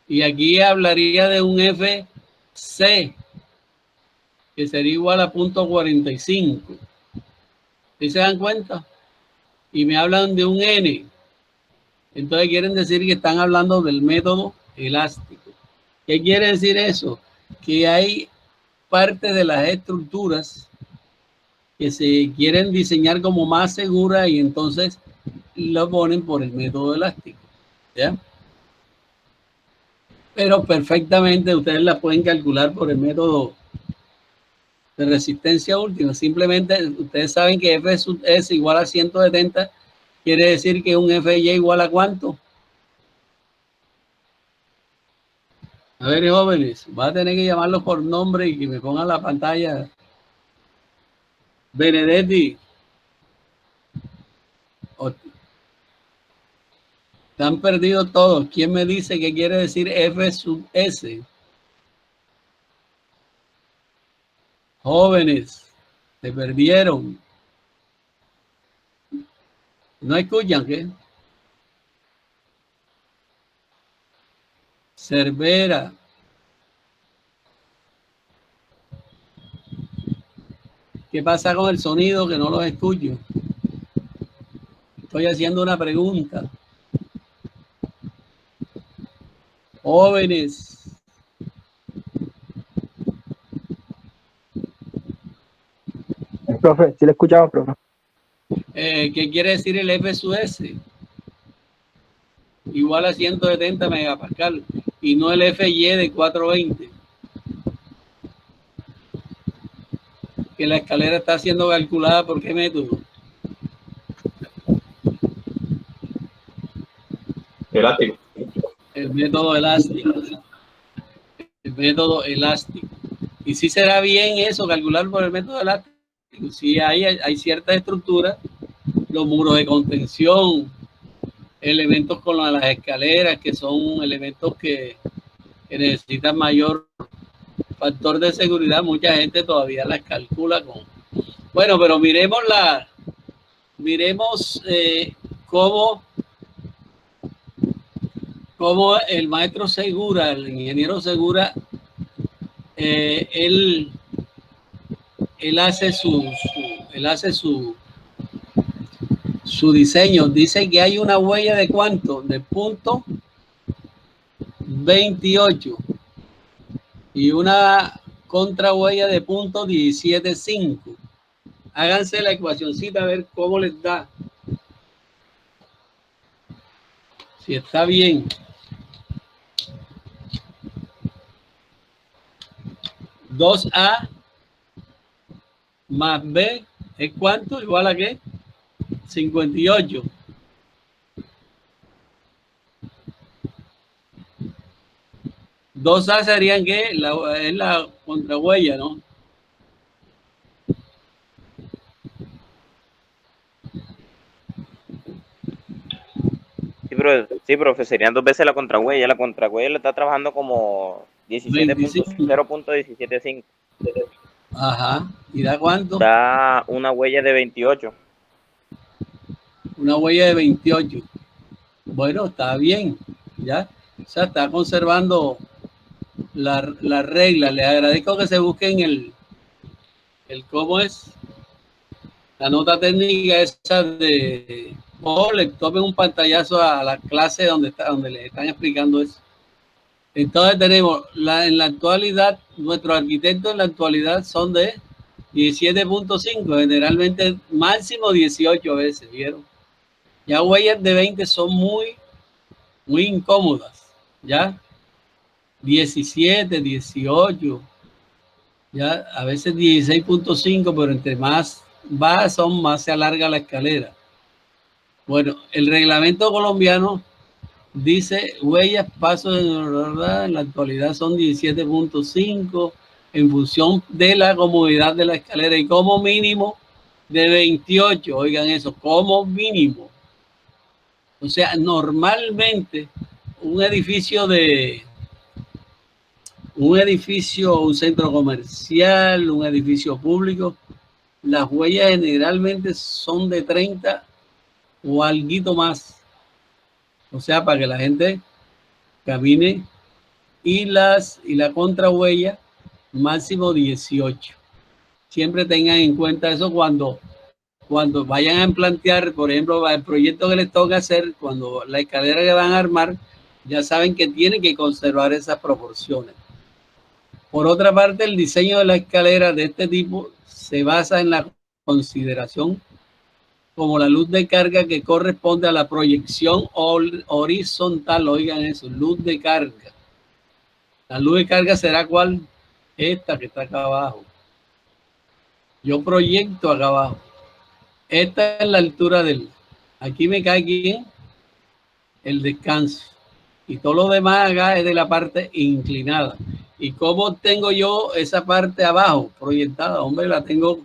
Y aquí hablaría de un FC, que sería igual a 0.45. ¿Sí se dan cuenta? Y me hablan de un N. Entonces quieren decir que están hablando del método elástico. ¿Qué quiere decir eso? Que hay parte de las estructuras que se quieren diseñar como más seguras y entonces lo ponen por el método elástico. ¿Ya? Pero perfectamente ustedes la pueden calcular por el método de resistencia última. Simplemente ustedes saben que F sub S igual a 170 quiere decir que un FY igual a ¿cuánto? A ver, jóvenes, va a tener que llamarlos por nombre y que me pongan la pantalla. Benedetti. Están perdidos todos. ¿Quién me dice qué quiere decir F sub S? Jóvenes, se perdieron. ¿No escuchan qué? Cervera. ¿Qué pasa con el sonido que no los escucho? Estoy haciendo una pregunta. Jóvenes. Profe, sí le escuchamos, profe. ¿Qué quiere decir el F sub S? Igual a 170 megapascal y no el FY de 420. Que la escalera está siendo calculada ¿por qué método? Elástico. El método elástico. El método elástico. Y si será bien eso, calcular por el método elástico. Si hay ciertas estructuras, los muros de contención, elementos con las escaleras, que son elementos que necesitan mayor factor de seguridad, mucha gente todavía las calcula con. Bueno, pero miremos cómo el maestro Segura, el ingeniero Segura, él hace él hace su diseño. Dice que hay una huella de ¿cuánto? De punto 28 y una contrahuella de punto 17.5. Háganse la ecuacioncita a ver cómo les da. Si está bien. ¿2A más B es cuánto? ¿Igual a qué? 58. Dos A serían que es la contrahuella, ¿no? Sí, profe, serían 2 veces la contrahuella. La contrahuella le está trabajando como 0.17.5. Ajá. ¿Y da cuánto? Da una huella de 28. Una huella de 28. Bueno, está bien, ¿ya? O sea, está conservando la regla. Les agradezco que se busquen el cómo es la nota técnica esa de... O le tomen un pantallazo a la clase donde les están explicando eso. Entonces tenemos, en la actualidad, nuestros arquitectos en la actualidad son de 17.5, generalmente máximo 18 veces, ¿vieron? Ya huellas de 20 son muy incómodas, ¿ya? 17, 18, ya a veces 16.5, pero entre más bajas son, más se alarga la escalera. Bueno, el reglamento colombiano dice huellas, pasos en la actualidad son 17.5 en función de la comodidad de la escalera y como mínimo de 28, oigan eso, como mínimo. O sea, normalmente un edificio, un centro comercial, un edificio público, las huellas generalmente son de 30 o alguito más. O sea, para que la gente camine y la contrahuella máximo 18. Siempre tengan en cuenta eso cuando vayan a plantear, por ejemplo, el proyecto que les toca hacer, cuando la escalera que van a armar, ya saben que tienen que conservar esas proporciones. Por otra parte, el diseño de la escalera de este tipo se basa en la consideración como la luz de carga que corresponde a la proyección horizontal. Oigan eso, luz de carga. La luz de carga será ¿cuál? Esta que está acá abajo. Yo proyecto acá abajo. Esta es la altura aquí me cae aquí el descanso. Y todo lo demás acá es de la parte inclinada. ¿Y cómo tengo yo esa parte abajo proyectada? Hombre, la tengo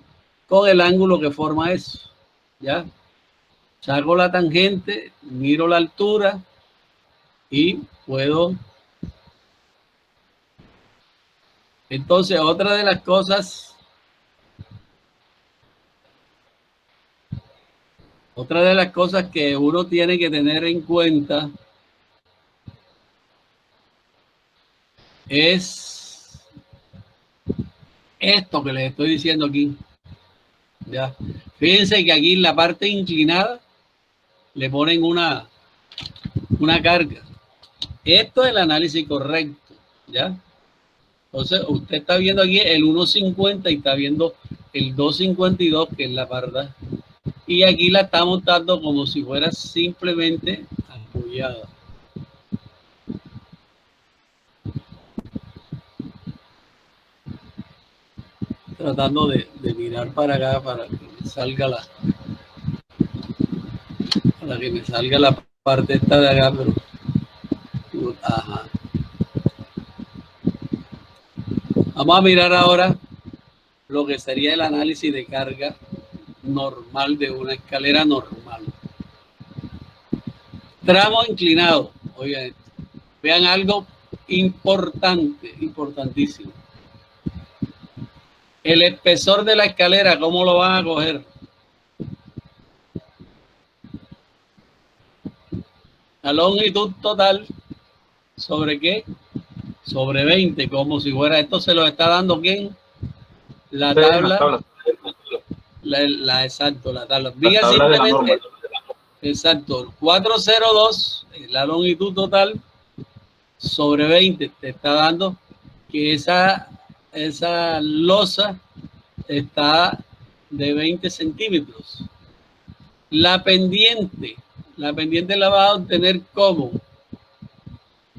con el ángulo que forma eso. ¿Ya? Saco la tangente, miro la altura y puedo. Entonces, otra de las cosas que uno tiene que tener en cuenta es esto que les estoy diciendo aquí. Ya. Fíjense que aquí en la parte inclinada le ponen una carga. Esto es el análisis correcto, ¿ya? Entonces, usted está viendo aquí el 1.50 y está viendo el 2.52, que es la parda. Y aquí la está montando como si fuera simplemente apoyada. Tratando de mirar para acá para que me salga la parte esta de acá, pero ajá. Vamos a mirar ahora lo que sería el análisis de carga normal de una escalera normal. Tramo inclinado. Oigan, vean algo importante, importantísimo. El espesor de la escalera, ¿cómo lo van a coger? La longitud total, ¿sobre qué? Sobre 20, como si fuera, esto se lo está dando ¿quién? La tabla exacto, la tabla. La Viga tabla de la norma. simplemente, exacto, 402, la longitud total sobre 20, te está dando que esa losa está de 20 centímetros. La pendiente la vas a obtener como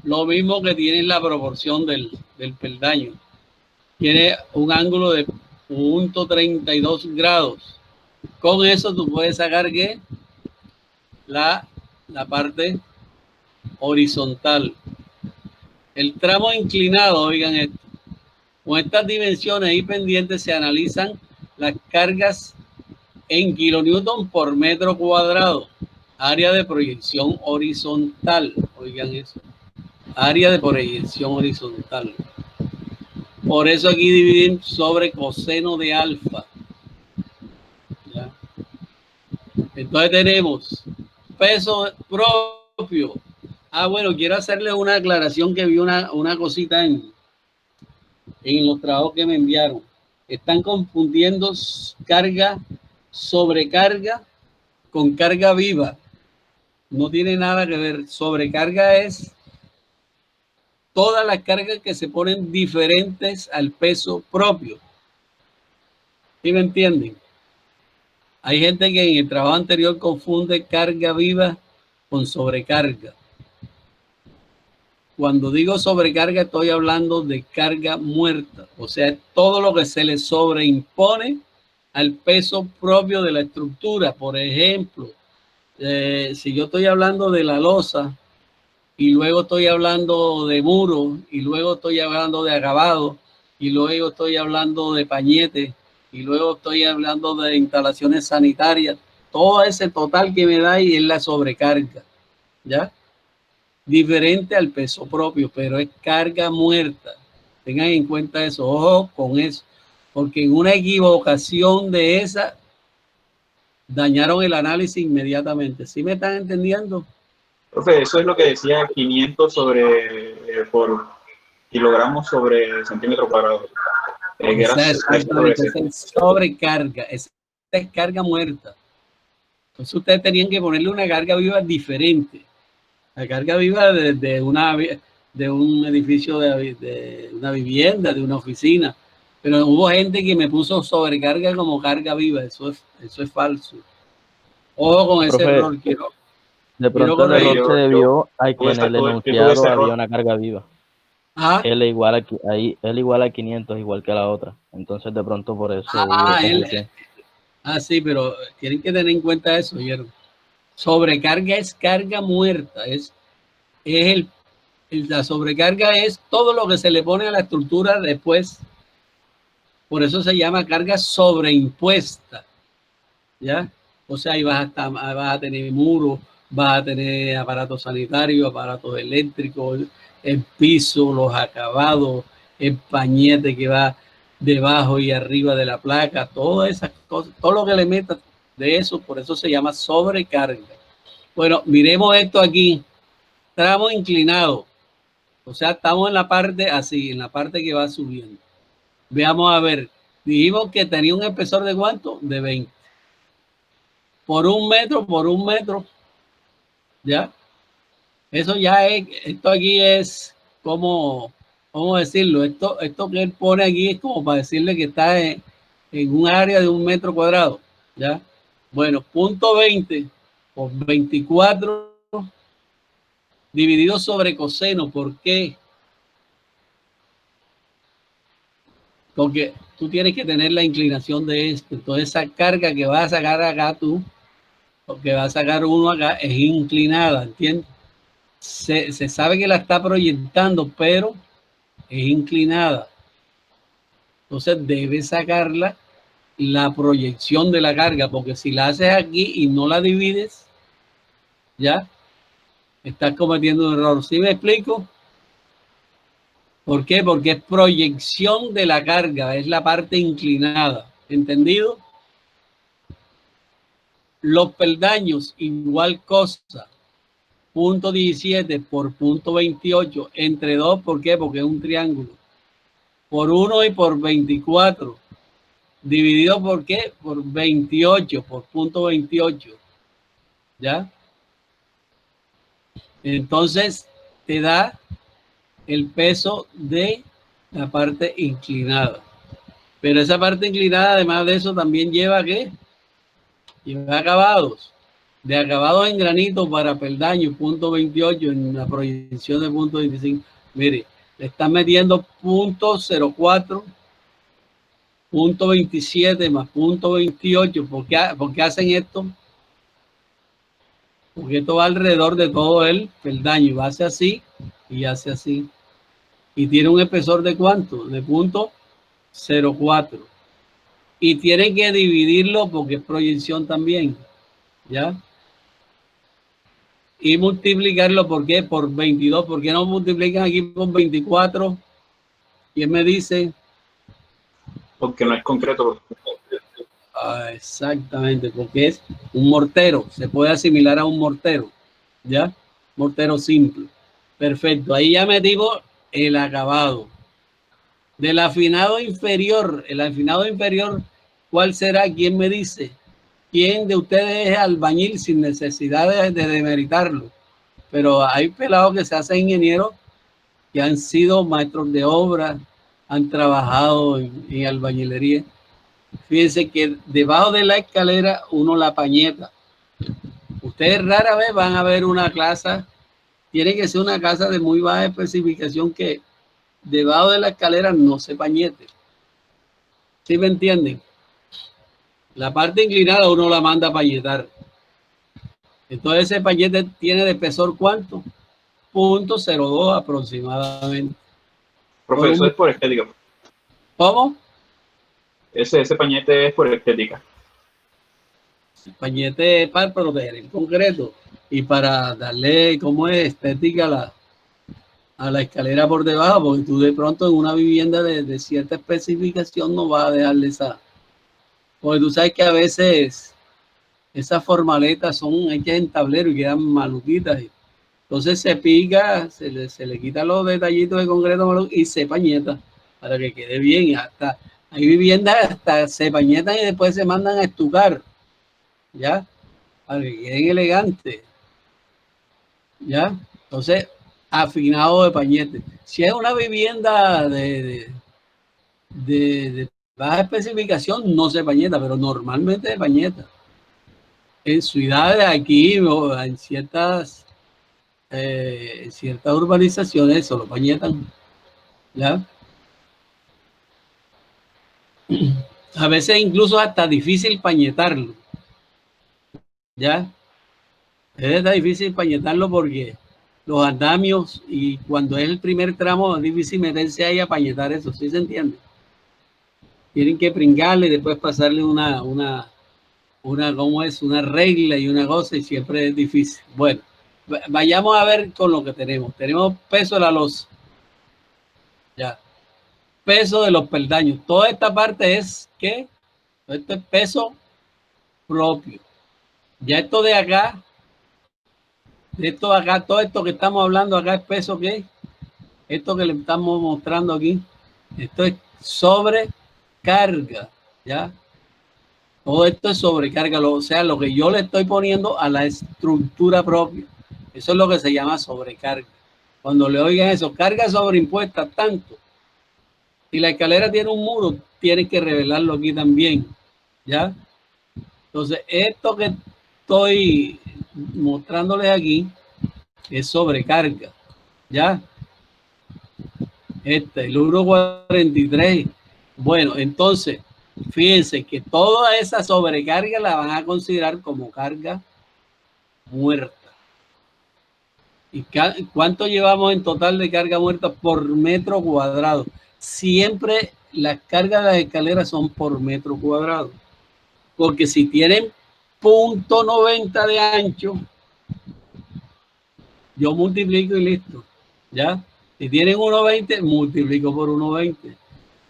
lo mismo que tiene la proporción del peldaño. Tiene un ángulo de 0.32 grados. Con eso tú puedes sacar que la parte horizontal. El tramo inclinado, oigan esto. Con estas dimensiones y pendientes se analizan las cargas en kilonewton por metro cuadrado. Área de proyección horizontal. Oigan eso. Área de proyección horizontal. Por eso aquí dividen sobre coseno de alfa. ¿Ya? Entonces tenemos peso propio. Bueno, quiero hacerles una aclaración que vi una cosita en los trabajos que me enviaron. Están confundiendo carga, sobrecarga con carga viva. No tiene nada que ver. Sobrecarga es todas las cargas que se ponen diferentes al peso propio. ¿Sí me entienden? Hay gente que en el trabajo anterior confunde carga viva con sobrecarga. Cuando digo sobrecarga estoy hablando de carga muerta, o sea, todo lo que se le sobreimpone al peso propio de la estructura. Por ejemplo, si yo estoy hablando de la losa y luego estoy hablando de muro y luego estoy hablando de acabado y luego estoy hablando de pañete y luego estoy hablando de instalaciones sanitarias, todo ese total que me da ahí es la sobrecarga, ¿ya? Diferente al peso propio, pero es carga muerta. Tengan en cuenta eso, ojo con eso, porque en una equivocación de esa dañaron el análisis inmediatamente. ¿Sí me están entendiendo? Profe, eso es lo que decía 500 por kilogramos sobre centímetro cuadrado. Exactamente, es sobrecarga, es carga muerta. Entonces ustedes tenían que ponerle una carga viva diferente. La carga viva de un edificio, de una vivienda, de una oficina. Pero hubo gente que me puso sobrecarga como carga viva. Eso es falso. Ojo con ese Profe, error. De pronto el error se debió a que en el tuve enunciado ese error. había una carga viva. Ah, L igual a 500, igual que la otra. Entonces de pronto por eso hubo confusión. sí, pero tienen que tener en cuenta eso, ¿vieron? Sobrecarga es carga muerta. La sobrecarga es todo lo que se le pone a la estructura después. Por eso se llama carga sobreimpuesta. ¿Ya? O sea, ahí vas a tener muros, vas a tener aparatos sanitarios, aparatos eléctricos, el piso, los acabados, el pañete que va debajo y arriba de la placa, todas esas cosas, todo lo que le metas de eso, por eso se llama sobrecarga. Bueno, miremos esto aquí, tramo inclinado, o sea, estamos en la parte así, en la parte que va subiendo. Veamos a ver, dijimos que tenía un espesor de ¿cuánto? De 20. Por un metro, ¿ya? Eso ya es, esto aquí es como, ¿cómo decirlo? Esto que él pone aquí es como para decirle que está en un área de 1 metro cuadrado, ¿ya? Bueno, punto 20 por 24 dividido sobre coseno. ¿Por qué? Porque tú tienes que tener la inclinación de esto. Entonces esa carga que vas a sacar acá tú, o que va a sacar uno acá, es inclinada, ¿entiendes? Se sabe que la está proyectando, pero es inclinada. Entonces debe sacarla la proyección de la carga, porque si la haces aquí y no la divides, ya estás cometiendo un error. ¿Sí me explico? ¿Por qué? Porque es proyección de la carga, es la parte inclinada. ¿Entendido? Los peldaños, igual cosa. Punto 17 por punto 28 entre 2, ¿por qué? Porque es un triángulo. Por 1 y por 24. dividido por qué, por 28, por punto 28, ¿ya? Entonces te da el peso de la parte inclinada. Pero esa parte inclinada, además de eso, también lleva ¿qué? Lleva acabados. De acabados en granito para peldaño, punto 28 en la proyección de punto 25. Mire, le están metiendo punto 04, punto 27 más punto 28. ¿Por qué hacen esto? Porque esto va alrededor de todo el peldaño. Va hacia así y hace así. Y tiene un espesor de ¿cuánto? De punto 04. Y tienen que dividirlo porque es proyección también. ¿Ya? Y multiplicarlo, ¿por qué? Por 22. ¿Por qué no multiplican aquí por 24? ¿Quién me dice? Porque no es concreto. Exactamente, porque es un mortero. Se puede asimilar a un mortero. ¿Ya? Mortero simple. Perfecto. Ahí ya metimos el acabado. Del afinado inferior. El afinado inferior, ¿cuál será? ¿Quién me dice? ¿Quién de ustedes es albañil sin necesidad de demeritarlo? Pero hay pelados que se hacen ingenieros que han sido maestros de obra, han trabajado en albañilería. Fíjense que debajo de la escalera uno la pañeta. Ustedes rara vez van a ver una casa, tiene que ser una casa de muy baja especificación que debajo de la escalera no se pañete. ¿Sí me entienden? La parte inclinada uno la manda a pañetar. Entonces ese pañete tiene de espesor ¿cuánto? 0.02 aproximadamente. Profe, eso es por estética. ¿Cómo? Ese pañete es por estética. El pañete es para proteger el concreto y para darle como es estética a la escalera por debajo, porque tú de pronto en una vivienda de cierta especificación no vas a dejarle esa. Porque tú sabes que a veces esas formaletas son hechas en tablero y quedan maluquitas. Entonces se pica, se le quita los detallitos de concreto y se pañeta para que quede bien. Y hasta hay viviendas hasta se pañetan y después se mandan a estucar, ¿ya? Para que queden elegantes, ¿ya? Entonces, afinado de pañete. Si es una vivienda de baja especificación, no se pañeta, pero normalmente se pañeta. En ciudades aquí o en ciertas urbanizaciones solo pañetan, ¿ya? A veces incluso hasta difícil pañetarlo, ¿ya? Es difícil pañetarlo porque los andamios y cuando es el primer tramo es difícil meterse ahí a pañetar eso, ¿sí se entiende? Tienen que pringarle y después pasarle ¿cómo es? Una regla y una cosa y siempre es difícil. Bueno, vayamos a ver con lo que tenemos. Tenemos peso de la losa, ya. Peso de los peldaños. Toda esta parte es ¿qué? Esto es peso propio. Ya esto de acá, todo esto que estamos hablando acá es peso ¿qué? Esto que le estamos mostrando aquí, esto es sobrecarga, ¿ya? Todo esto es sobrecarga, o sea, lo que yo le estoy poniendo a la estructura propia. Eso es lo que se llama sobrecarga. Cuando le oigan eso, carga sobreimpuesta tanto. Si la escalera tiene un muro, tiene que revelarlo aquí también, ¿ya? Entonces, esto que estoy mostrándoles aquí es sobrecarga, ¿ya? El 1.43. Bueno, entonces, fíjense que toda esa sobrecarga la van a considerar como carga muerta. ¿Y cuánto llevamos en total de carga muerta por metro cuadrado? Siempre las cargas de las escaleras son por metro cuadrado. Porque si tienen 0.90 de ancho, yo multiplico y listo. ¿Ya? Si tienen 1.20, multiplico por 1.20.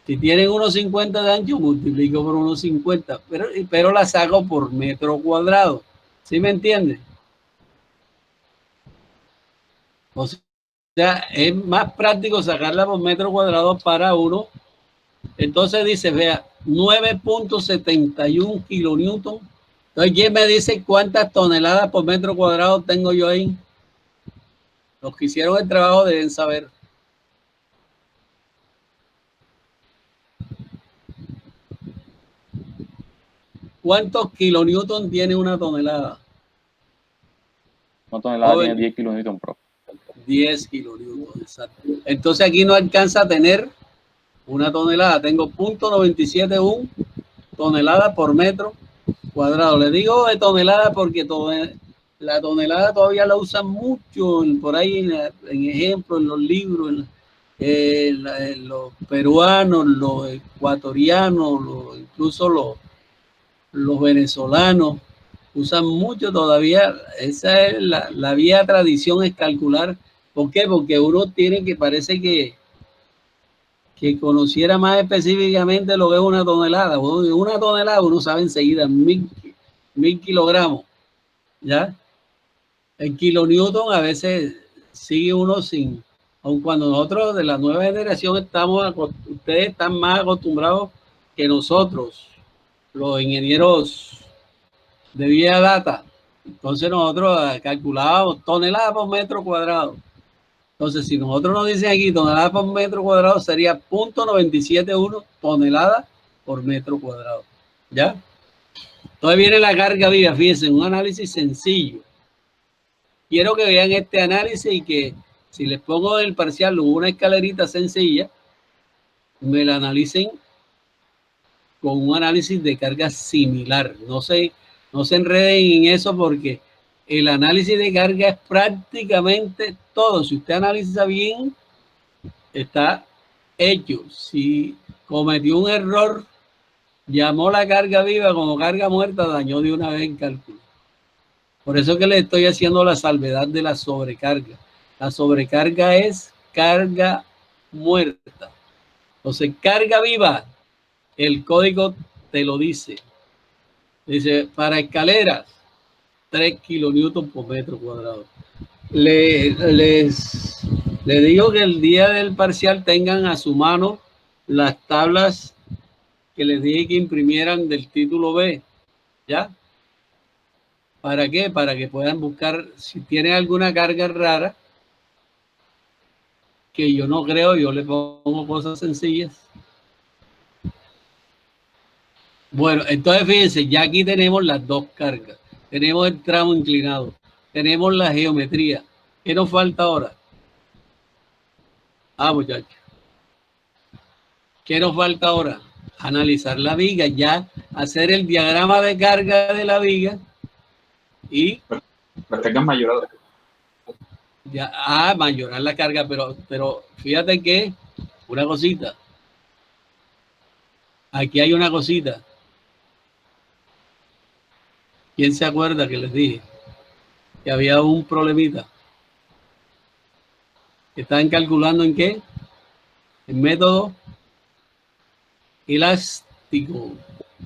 Si tienen 1.50 de ancho, multiplico por 1.50. Pero la saco por metro cuadrado. ¿Sí me entienden? O sea, es más práctico sacarla por metro cuadrado para uno Entonces dice, vea, 9.71 kilonewton. Entonces, ¿quién me dice cuántas toneladas por metro cuadrado tengo yo ahí? Los que hicieron el trabajo deben saber. ¿Cuántos kilonewton tiene una tonelada? Una tonelada Joven. tiene 10 kilonewton, profe. 10 kilonewton, exacto. Entonces aquí no alcanza a tener una tonelada. Tengo 0.971 toneladas por metro cuadrado. Le digo de tonelada porque la tonelada todavía la usan mucho por ahí en ejemplos, en los libros, en los peruanos, los ecuatorianos, incluso los venezolanos usan mucho todavía. Esa es la vieja tradición, es calcular. ¿Por qué? Porque uno tiene que, parece que conociera más específicamente lo que es una tonelada. Una tonelada uno sabe enseguida, 1000 kilogramos, ¿ya? El kilonewton a veces sigue uno sin, aun cuando nosotros de la nueva generación ustedes están más acostumbrados que nosotros, los ingenieros de vía data. Entonces nosotros calculábamos toneladas por metro cuadrado. Entonces, si nosotros nos dicen aquí toneladas por metro cuadrado, sería 0.971 toneladas por metro cuadrado. ¿Ya? Entonces viene la carga viva. Fíjense, un análisis sencillo. Quiero que vean este análisis y que si les pongo el parcial una escalerita sencilla, me la analicen con un análisis de carga similar. No se enreden en eso porque el análisis de carga es prácticamente todo. Si usted analiza bien, está hecho. Si cometió un error, llamó la carga viva como carga muerta, dañó de una vez en cálculo. Por eso que le estoy haciendo la salvedad de la sobrecarga. La sobrecarga es carga muerta. Entonces, carga viva, el código te lo dice. Dice, para escaleras, 3 kilonewton por metro cuadrado. Les digo que el día del parcial tengan a su mano las tablas que les dije que imprimieran del título B, ¿ya? ¿Para qué? Para que puedan buscar si tienen alguna carga rara, que yo no creo, yo le pongo cosas sencillas. Bueno, entonces fíjense, ya aquí tenemos las dos cargas. Tenemos el tramo inclinado, tenemos la geometría. ¿Qué nos falta ahora? Muchachos. ¿Qué nos falta ahora? Analizar la viga, ya hacer el diagrama de carga de la viga y Las cargas mayoradas. ya mayorar la carga, pero fíjate que una cosita. Aquí hay una cosita. ¿Quién se acuerda que les dije que había un problemita? ¿Estaban calculando en qué? En método elástico.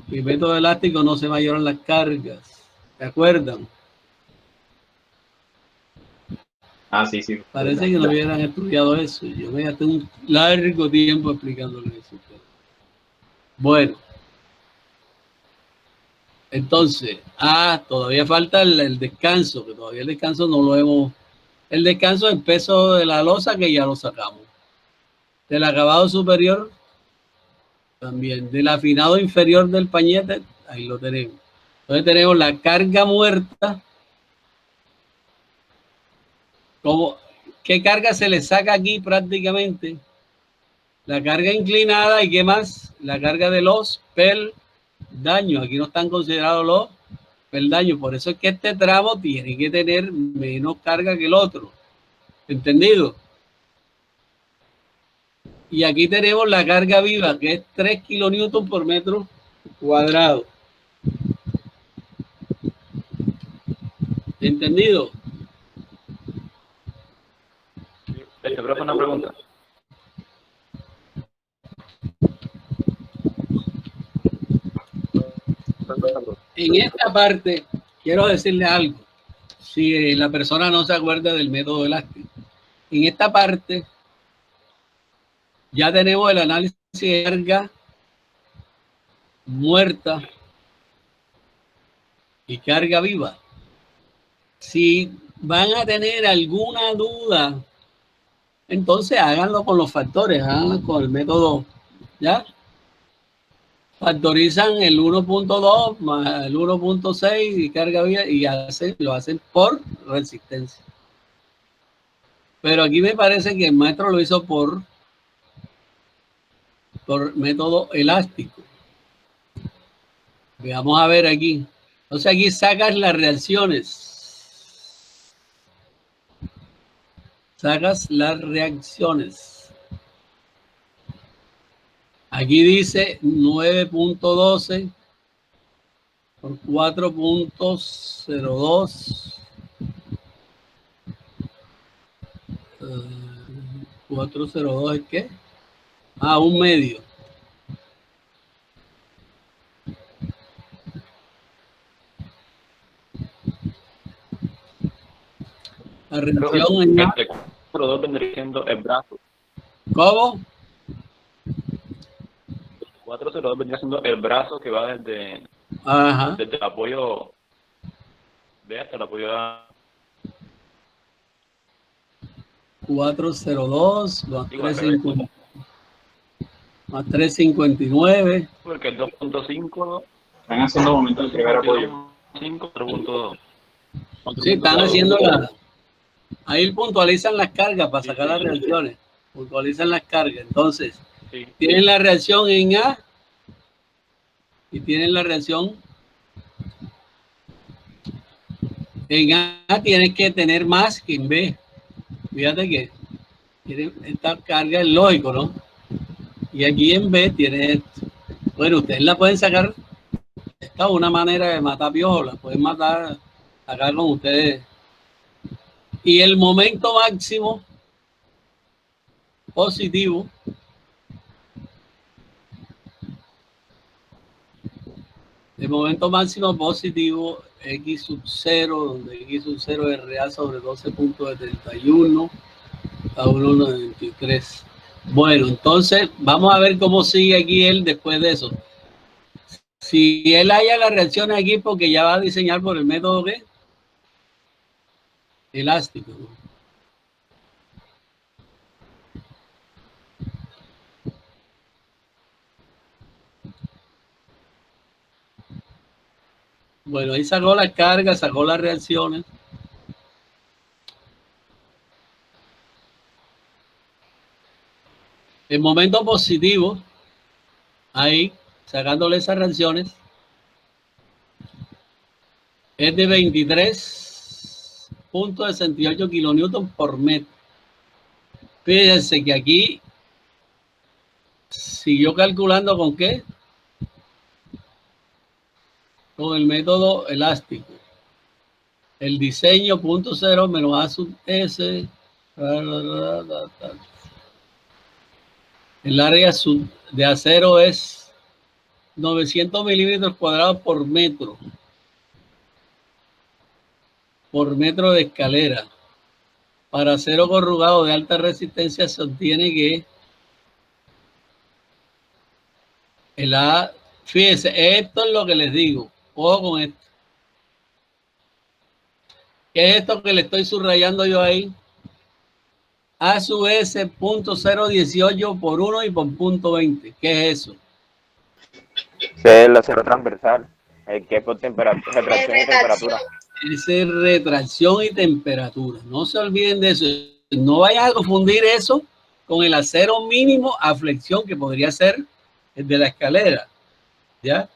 En método elástico no se mayoran las cargas. ¿Se acuerdan? Sí. Parece que no hubieran estudiado eso. Yo me gasté un largo tiempo explicándoles eso. Bueno. Entonces, todavía falta el descanso, que todavía el descanso no lo hemos. El descanso es el peso de la losa, que ya lo sacamos. Del acabado superior, también. Del afinado inferior del pañete, ahí lo tenemos. Entonces tenemos la carga muerta. ¿Qué carga se le saca aquí prácticamente? La carga inclinada y ¿qué más? La carga de los peldaños. Aquí no están considerados los peldaños. Por eso es que este tramo tiene que tener menos carga que el otro. ¿Entendido? Y aquí tenemos la carga viva, que es 3 kilonewton por metro cuadrado. ¿Entendido? Profe, una pregunta. En esta parte, quiero decirle algo. Si la persona no se acuerda del método elástico. En esta parte, ya tenemos el análisis de carga muerta y carga viva. Si van a tener alguna duda, entonces háganlo con los factores, háganlo con el método, ¿ya? Factorizan el 1.2 más el 1.6 y carga viva y lo hacen por resistencia. Pero aquí me parece que el maestro lo hizo por método elástico. Vamos a ver aquí. Entonces aquí sacas las reacciones. Sacas las reacciones. Aquí dice 9.12 por 4.02. 402 es qué? Ah, un medio. La reacción en Este 4.2 vendría siendo el brazo. ¿Cómo? 4.02 vendría siendo el brazo que va desde el apoyo B hasta el apoyo A. 402 más 359. Porque el 2.5 Están haciendo momento del primer apoyo. 4.2. Sí, están haciendo ahí puntualizan las cargas para sacar las reacciones. Puntualizan las cargas. Entonces, tienen la reacción en A y tienen la reacción en A. Tienes que tener más que en B. Fíjate que esta carga es lógico, ¿no? Y aquí en B tiene esto. Bueno, ustedes la pueden sacar. Esta es una manera de matar piojos. La pueden matar acá con ustedes. Y el momento máximo positivo X sub 0, donde X sub 0 es real sobre 12.71 a 1.93. Bueno, entonces vamos a ver cómo sigue aquí él después de eso. Si él haya las reacciones aquí, porque ya va a diseñar por el método ¿qué? Elástico, ¿no? Bueno, ahí sacó las cargas, sacó las reacciones. El momento positivo, ahí, sacándole esas reacciones, es de 23.68 kilonewton por metro. Fíjense que aquí siguió calculando con qué? Con el método elástico. El diseño .0 menos A sub S. El área de acero es 900 milímetros cuadrados por metro de escalera. Para acero corrugado de alta resistencia se obtiene que el A, fíjense, esto es lo que les digo. Ojo con esto. ¿Qué es esto que le estoy subrayando yo ahí? A sub S .018 por 1 y por .20. ¿Qué es eso? Es el acero transversal, el que es por temperatura, retracción y temperatura. Es retracción y temperatura. No se olviden de eso. No vayan a confundir eso con el acero mínimo a flexión, que podría ser el de la escalera. ¿Ya?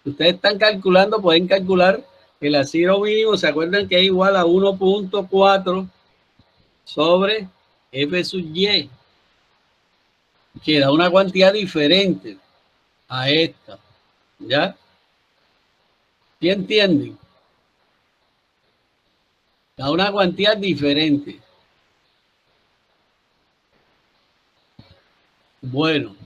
Ustedes están calculando, pueden calcular el acero mínimo, ¿se acuerdan que es igual a 1.4 sobre F sub Y? Que da una cantidad diferente a esta. ¿Ya? ¿Sí entienden? Da una cantidad diferente. Bueno,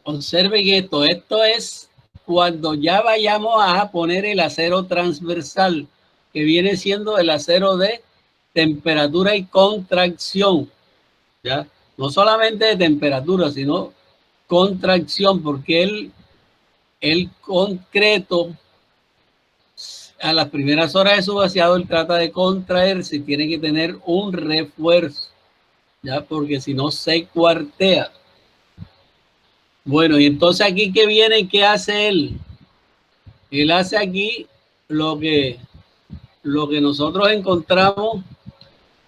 observen esto. Esto es cuando ya vayamos a poner el acero transversal, que viene siendo el acero de temperatura y contracción. ¿Ya? No solamente de temperatura, sino contracción, porque el concreto a las primeras horas de su vaciado él trata de contraerse y tiene que tener un refuerzo, ya, porque si no se cuartea. Bueno, y entonces aquí que viene, ¿qué hace él? Él hace aquí lo que nosotros encontramos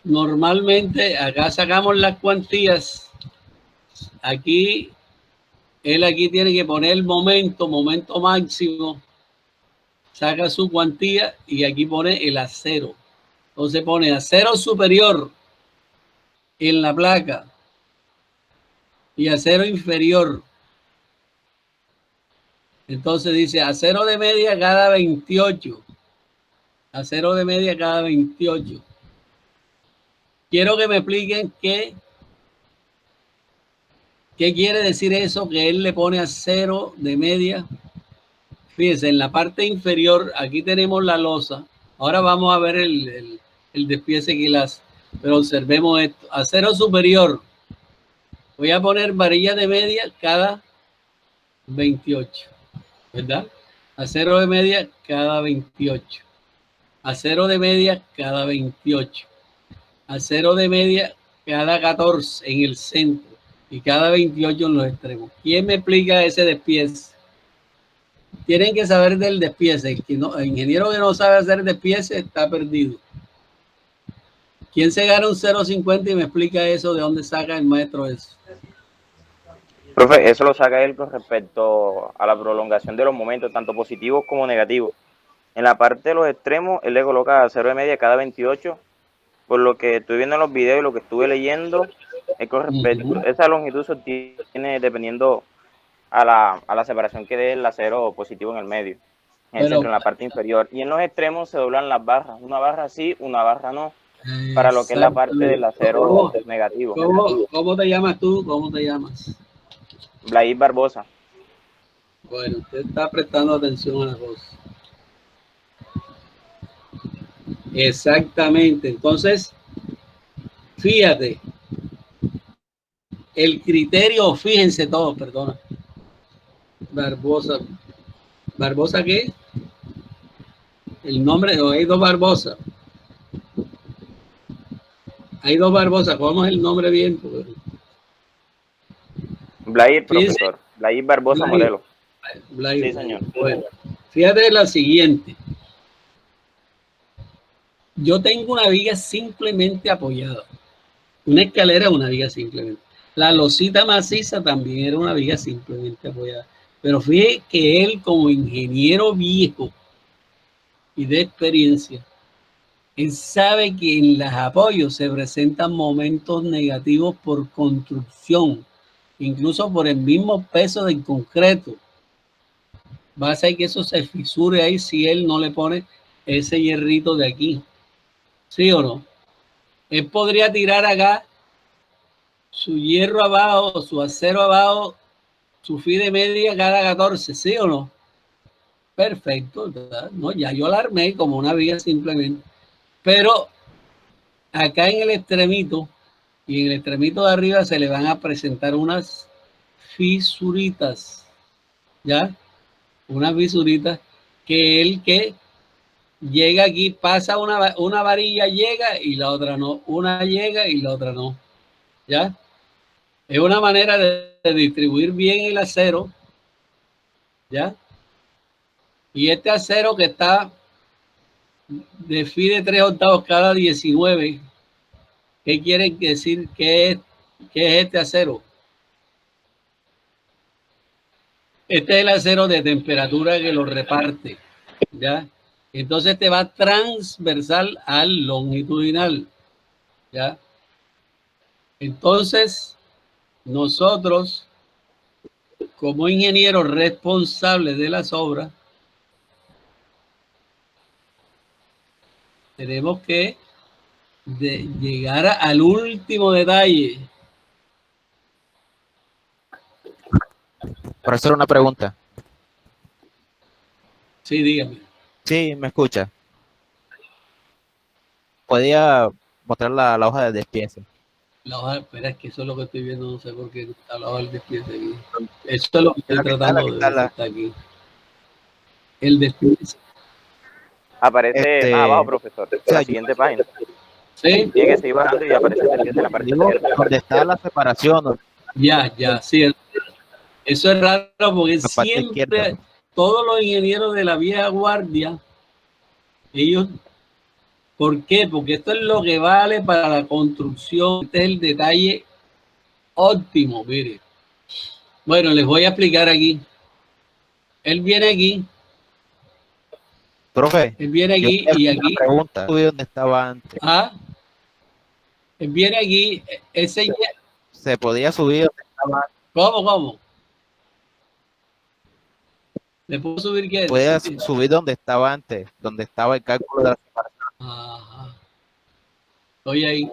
normalmente. Acá sacamos las cuantías. Aquí, él aquí tiene que poner el momento máximo. Saca su cuantía y aquí pone el acero. Entonces pone acero superior en la placa y acero inferior. Entonces dice acero de media cada 28. Acero de media cada 28. Quiero que me expliquen qué quiere decir eso, que él le pone acero de media. Fíjense, en la parte inferior, aquí tenemos la losa. Ahora vamos a ver el despiece que las. Pero observemos esto. Acero superior. Voy a poner varilla de media cada 28. ¿Verdad? Acero de media cada 28. Acero de media cada 28. Acero de media cada 14 en el centro y cada 28 en los extremos. ¿Quién me explica ese despiece? Tienen que saber del despiece. El ingeniero que no sabe hacer despiece está perdido. ¿Quién se gana un 0.50 y me explica eso? ¿De dónde saca el maestro eso? Profe, eso lo saca él con respecto a la prolongación de los momentos, tanto positivos como negativos. En la parte de los extremos, él le coloca acero de media cada 28. Por lo que estoy viendo en los videos y lo que estuve leyendo, es con respecto, esa longitud se obtiene dependiendo a la separación que dé el acero positivo en el medio, en el centro, en la parte inferior. Y en los extremos se doblan las barras, una barra sí, una barra no, para lo que es la parte del acero negativo. ¿Cómo te llamas tú? ¿Cómo te llamas? Blair Barbosa. Bueno, usted está prestando atención a la cosa. Exactamente. Entonces, fíjate, el criterio, fíjense todos, perdona. Barbosa. ¿Barbosa qué? El nombre, no, hay dos Barbosa. Hay dos Barbosa. ¿Cómo es el nombre bien? Blair, profesor. Blair Barbosa Morelos. Blair. Sí, señor. Bueno, fíjate la siguiente. Yo tengo una viga simplemente apoyada. Una escalera es una viga simplemente. La losita maciza también era una viga simplemente apoyada. Pero fíjate que él, como ingeniero viejo y de experiencia, él sabe que en los apoyos se presentan momentos negativos por construcción, incluso por el mismo peso del concreto. Va a hacer que eso se fisure ahí si él no le pone ese hierrito de aquí. ¿Sí o no? Él podría tirar acá su hierro abajo, su acero abajo, su fi de media cada 14, ¿sí o no? Perfecto, ¿verdad? No, ya yo la armé como una viga simplemente. Pero acá en el extremito y en el extremito de arriba se le van a presentar unas fisuritas, ¿ya? Unas fisuritas que el que llega aquí, pasa una varilla, llega y la otra no. Una llega y la otra no, ¿ya? Es una manera de distribuir bien el acero, ¿ya? Y este acero que está de fi de 3/8 cada 19, ¿qué quiere decir? ¿Qué es este acero? Este es el acero de temperatura que lo reparte, ¿ya? Entonces te va transversal al longitudinal, ¿ya? Entonces, nosotros, como ingenieros responsables de las obras, tenemos que llegar al último detalle. Profesor, una pregunta. Sí, dígame. Sí, me escucha. ¿Podría mostrar la hoja de despiece? La hoja, espera, es que eso es lo que estoy viendo, no sé por qué está la hoja del despiece aquí. Eso es lo que estoy tratando de ver, está aquí. El despiece. Aparece más abajo, profesor, en la siguiente página. Sí. Tiene que seguir bajando y aparece el despiece en la parte izquierda. Donde está la separación. Ya, sí. Eso es raro porque La parte siempre izquierda. todos los ingenieros de la vieja guardia, ellos, ¿por qué? Porque esto es lo que vale para la construcción. Este es el detalle óptimo, mire. Bueno, les voy a explicar aquí. Él viene aquí. Profe, Él viene aquí yo y una aquí. pregunta. ¿Dónde estaba antes? Ah, él viene aquí. Ese, ¿Se podía subir donde estaba antes? ¿Cómo? ¿Le puedo subir qué? Podía subir donde estaba antes, donde estaba el cálculo de la separación. Ajá. Estoy ahí.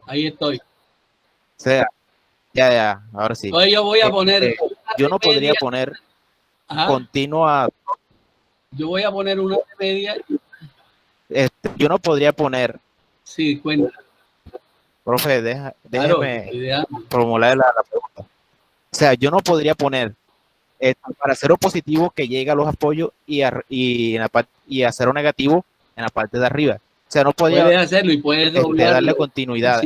Ahí estoy. O sea, ya, ahora sí. Entonces yo voy a poner. Yo no podría poner continua. Yo voy a poner una media. Yo no podría poner. Sí, cuenta. Profe, déjeme formular la pregunta. O sea, yo no podría poner para cero positivo que llegue a los apoyos y a cero negativo en la parte de arriba. O sea, no podría puedes hacerlo y puedes doblarlo. darle continuidad.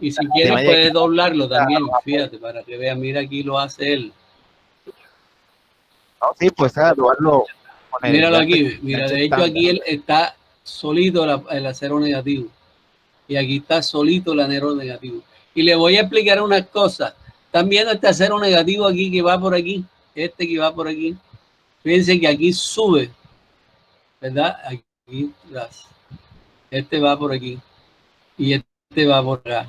Y si quieres puedes doblarlo también, fíjate, para que vean, mira aquí lo hace él. No, sí, pues doblarlo. Míralo aquí, mira, de hecho aquí él está solito el acero negativo. Y aquí está solito el acero negativo. Y le voy a explicar unas cosas. ¿Están viendo este acero negativo aquí que va por aquí? Este que va por aquí. Fíjense que aquí sube, ¿verdad? Aquí, este va por aquí. Y este va por acá.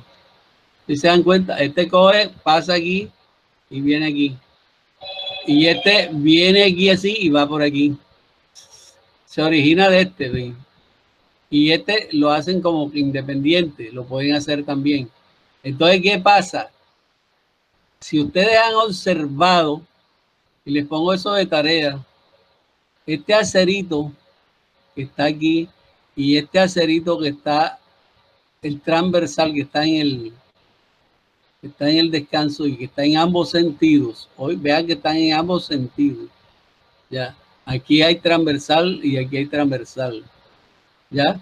Si se dan cuenta, este coge, pasa aquí y viene aquí. Y este viene aquí así y va por aquí. Se origina de este, ¿ven? Y este lo hacen como que independiente, lo pueden hacer también. Entonces, ¿qué pasa? Si ustedes han observado, y les pongo eso de tarea, este acerito que está aquí y este acerito que está, el transversal que está en el descanso y que está en ambos sentidos. Hoy vean que están en ambos sentidos. Ya, aquí hay transversal y aquí hay transversal. Ya,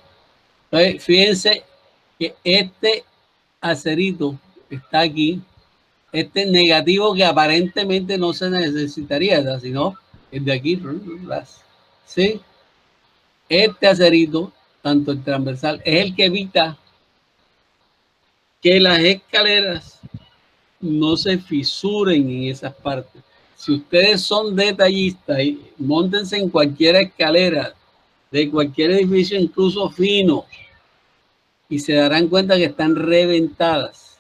entonces fíjense que este acerito está aquí, este negativo que aparentemente no se necesitaría, ¿verdad? Sino el de aquí, ¿sí? Este acerito, tanto el transversal, es el que evita que las escaleras no se fisuren en esas partes. Si ustedes son detallistas, móntense en cualquier escalera de cualquier edificio, incluso fino, y se darán cuenta que están reventadas.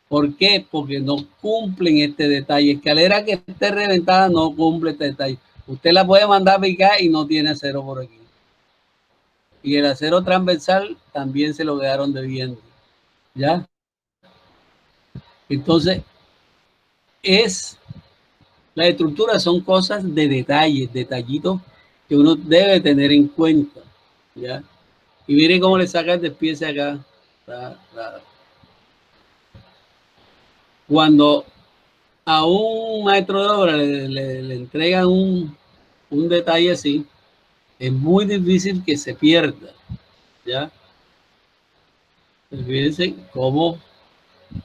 ¿Por qué? Porque no cumplen este detalle. Escalera que esté reventada no cumple este detalle. Usted la puede mandar a picar y no tiene acero por aquí. Y el acero transversal también se lo quedaron debiendo. ¿Ya? Entonces, las estructuras son cosas de detalles, detallitos que uno debe tener en cuenta. ¿Ya? Y miren cómo le saca el despiece acá. Cuando a un maestro de obra le entregan un detalle así, es muy difícil que se pierda. ¿Ya? Pues fíjense cómo,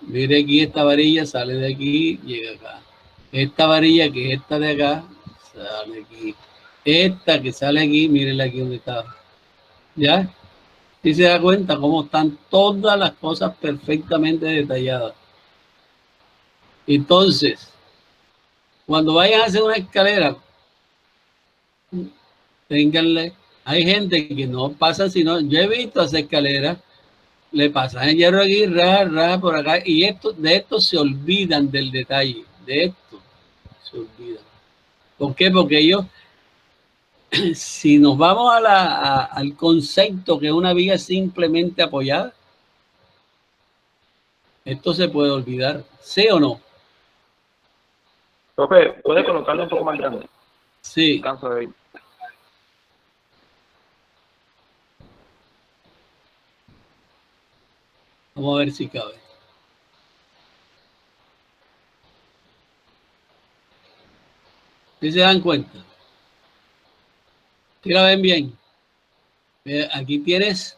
mire aquí esta varilla, sale de aquí, llega acá. Esta varilla que es esta de acá, sale aquí. Esta que sale aquí, mírenla aquí donde está. ¿Ya? Si se da cuenta cómo están todas las cosas perfectamente detalladas. Entonces, cuando vayan a hacer una escalera, ténganle, hay gente que no pasa sino, yo he visto hacer escaleras, le pasan el hierro aquí, por acá, y de esto se olvidan del detalle, de esto se olvidan. ¿Por qué? Porque ellos, si nos vamos al concepto que es una viga simplemente apoyada, esto se puede olvidar, ¿sí o no? Profe, ¿puede colocarlo un poco más grande? Sí. Canso de ir. Vamos a ver si cabe. ¿Sí se dan cuenta? ¿Sí la ven bien? Aquí tienes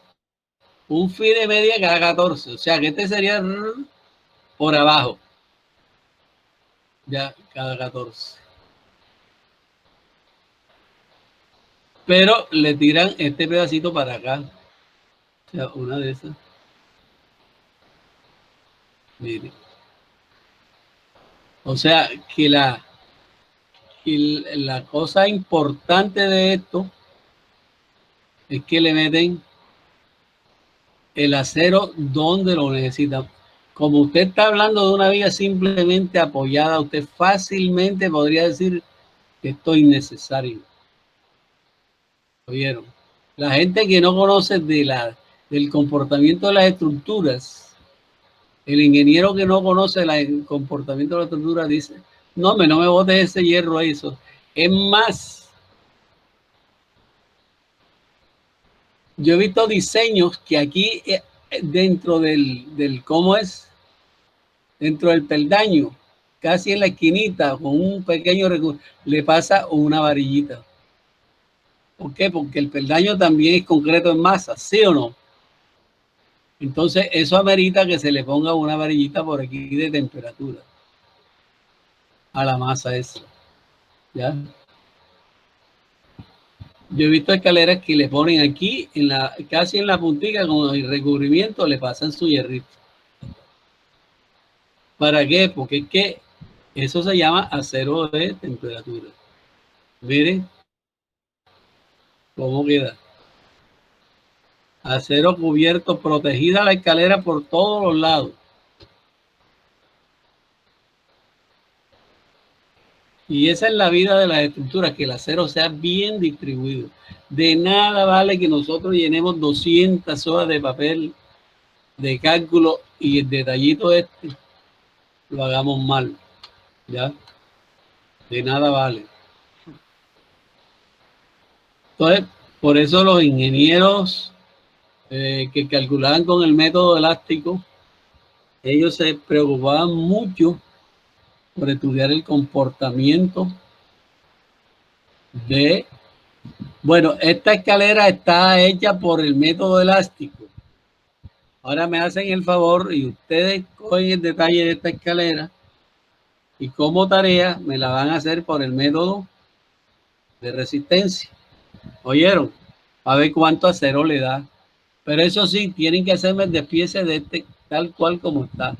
un fi de media cada 14. O sea que este sería por abajo. Ya, cada 14. Pero le tiran este pedacito para acá. O sea, una de esas. Mire. O sea, que la cosa importante de esto es que le meten el acero donde lo necesitan. Como usted está hablando de una viga simplemente apoyada, usted fácilmente podría decir que esto es innecesario. ¿Oyeron? La gente que no conoce del comportamiento de las estructuras, el ingeniero que no conoce el comportamiento de la estructura dice, no me bote ese hierro ahí. Eso. Es más, yo he visto diseños que aquí dentro del ¿cómo es? Dentro del peldaño, casi en la esquinita, con un pequeño recurso, le pasa una varillita. ¿Por qué? Porque el peldaño también es concreto en masa, ¿sí o no? Entonces, eso amerita que se le ponga una varillita por aquí de temperatura a la masa esa. ¿Ya? Yo he visto escaleras que le ponen aquí, casi en la puntica, con el recubrimiento, le pasan su hierrito. ¿Para qué? Porque es que eso se llama acero de temperatura. Miren cómo queda. Acero cubierto, protegida la escalera por todos los lados. Y esa es la vida de las estructuras, que el acero sea bien distribuido. De nada vale que nosotros llenemos 200 hojas de papel de cálculo y el detallito este lo hagamos mal. ¿Ya? De nada vale. Entonces, por eso los ingenieros que calculaban con el método elástico, ellos se preocupaban mucho por estudiar el comportamiento de... Bueno, esta escalera está hecha por el método elástico. Ahora me hacen el favor y ustedes cogen el detalle de esta escalera y como tarea me la van a hacer por el método de resistencia. ¿Oyeron? A ver cuánto acero le da. Pero eso sí, tienen que hacerme el despiece de este tal cual como está.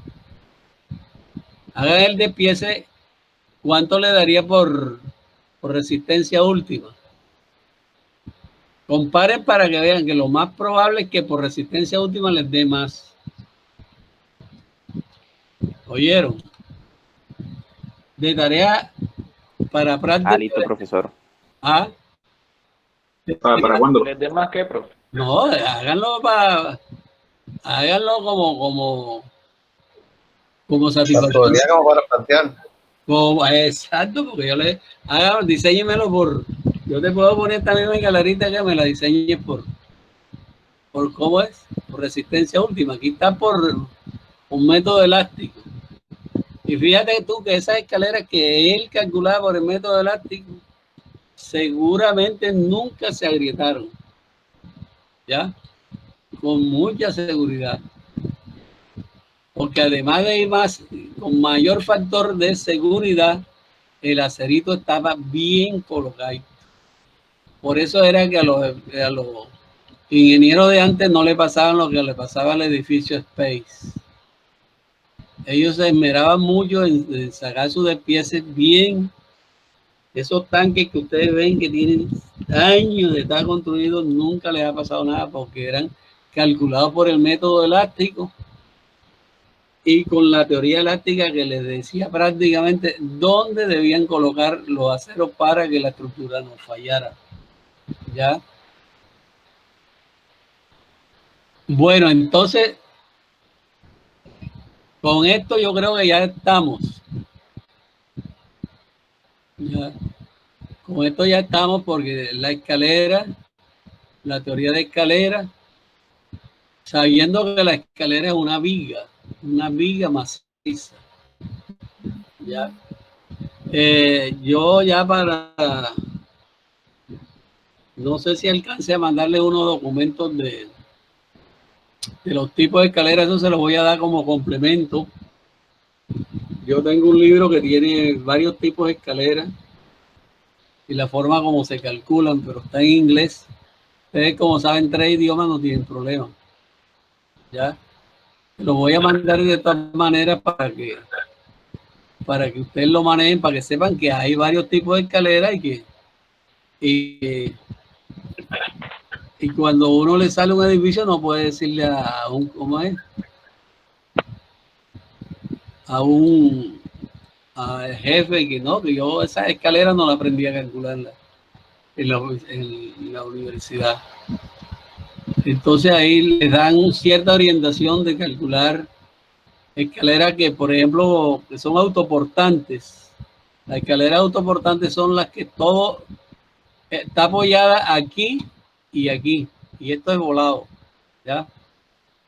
Hagan el despiece, ¿cuánto le daría por resistencia última? Comparen para que vean que lo más probable es que por resistencia última les dé más. ¿Oyeron? De tarea para práctica. Listo, profesor. ¿Ah? ¿Para cuándo? ¿Les dé más qué, profe? No, háganlo como satisfacción. Como para plantear. Exacto, porque yo le haga, diseñemelo yo te puedo poner también mi galerita que me la diseñe por cómo es, por resistencia última. Aquí está por un método elástico. Y fíjate tú que esas escaleras que él calculaba por el método elástico, seguramente nunca se agrietaron. ¿Ya? Con mucha seguridad. Porque además de ir con mayor factor de seguridad, el acerito estaba bien colocado. Por eso era que a los ingenieros de antes no le pasaban lo que le pasaba al edificio Space. Ellos se esmeraban mucho en sacar sus despieces bien. Esos tanques que ustedes ven que tienen años de estar construidos, nunca les ha pasado nada porque eran calculados por el método elástico y con la teoría elástica que les decía prácticamente dónde debían colocar los aceros para que la estructura no fallara. ¿Ya? Bueno, entonces, con esto yo creo que ya estamos. ¿Ya? Con esto ya estamos porque la escalera, la teoría de escalera, sabiendo que la escalera es una viga maciza. ¿Ya? Yo ya no sé si alcance a mandarle unos documentos de los tipos de escaleras, eso se los voy a dar como complemento. Yo tengo un libro que tiene varios tipos de escaleras y la forma como se calculan, pero está en inglés. Ustedes, como saben 3 idiomas, no tienen problema. ¿Ya? Lo voy a mandar de todas maneras para que ustedes lo manejen, para que sepan que hay varios tipos de escaleras y cuando uno le sale un edificio no puede decirle ¿cómo es? Al jefe que no, que yo esa escalera no la aprendí a calcularla en la universidad. Entonces ahí les dan cierta orientación de calcular escaleras que, por ejemplo, que son autoportantes. Las escaleras autoportantes son las que todo está apoyada aquí y aquí. Y esto es volado, ¿ya?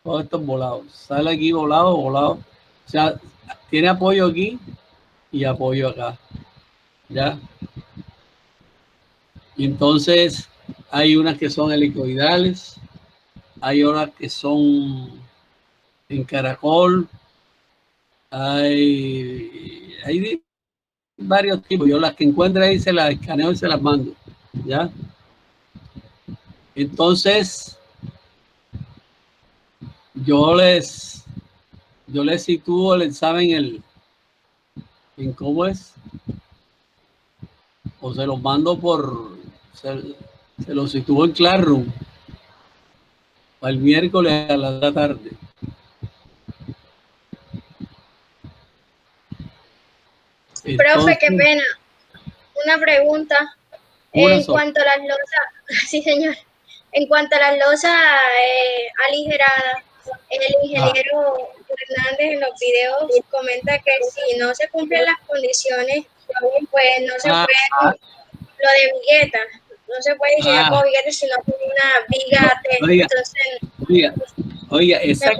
Todo esto es volado. Sale aquí volado. O sea, tiene apoyo aquí y apoyo acá, ¿ya? Y entonces hay unas que son helicoidales, hay otras que son en caracol, hay varios tipos. Yo las que encuentre ahí se las escaneo y se las mando, ¿ya? Entonces, yo les sitúo el examen en cómo es, o se los mando se los sitúo en Classroom para el miércoles a la tarde. Profe, qué pena. Una pregunta. En cuanto a las losas, sí señor, en cuanto a las losas aligeradas, el ingeniero Hernández en los videos comenta que si no se cumplen las condiciones, pues no se puede, lo de vigueta, no se puede diseñar como vigueta si no tiene una viga T. Oiga, esas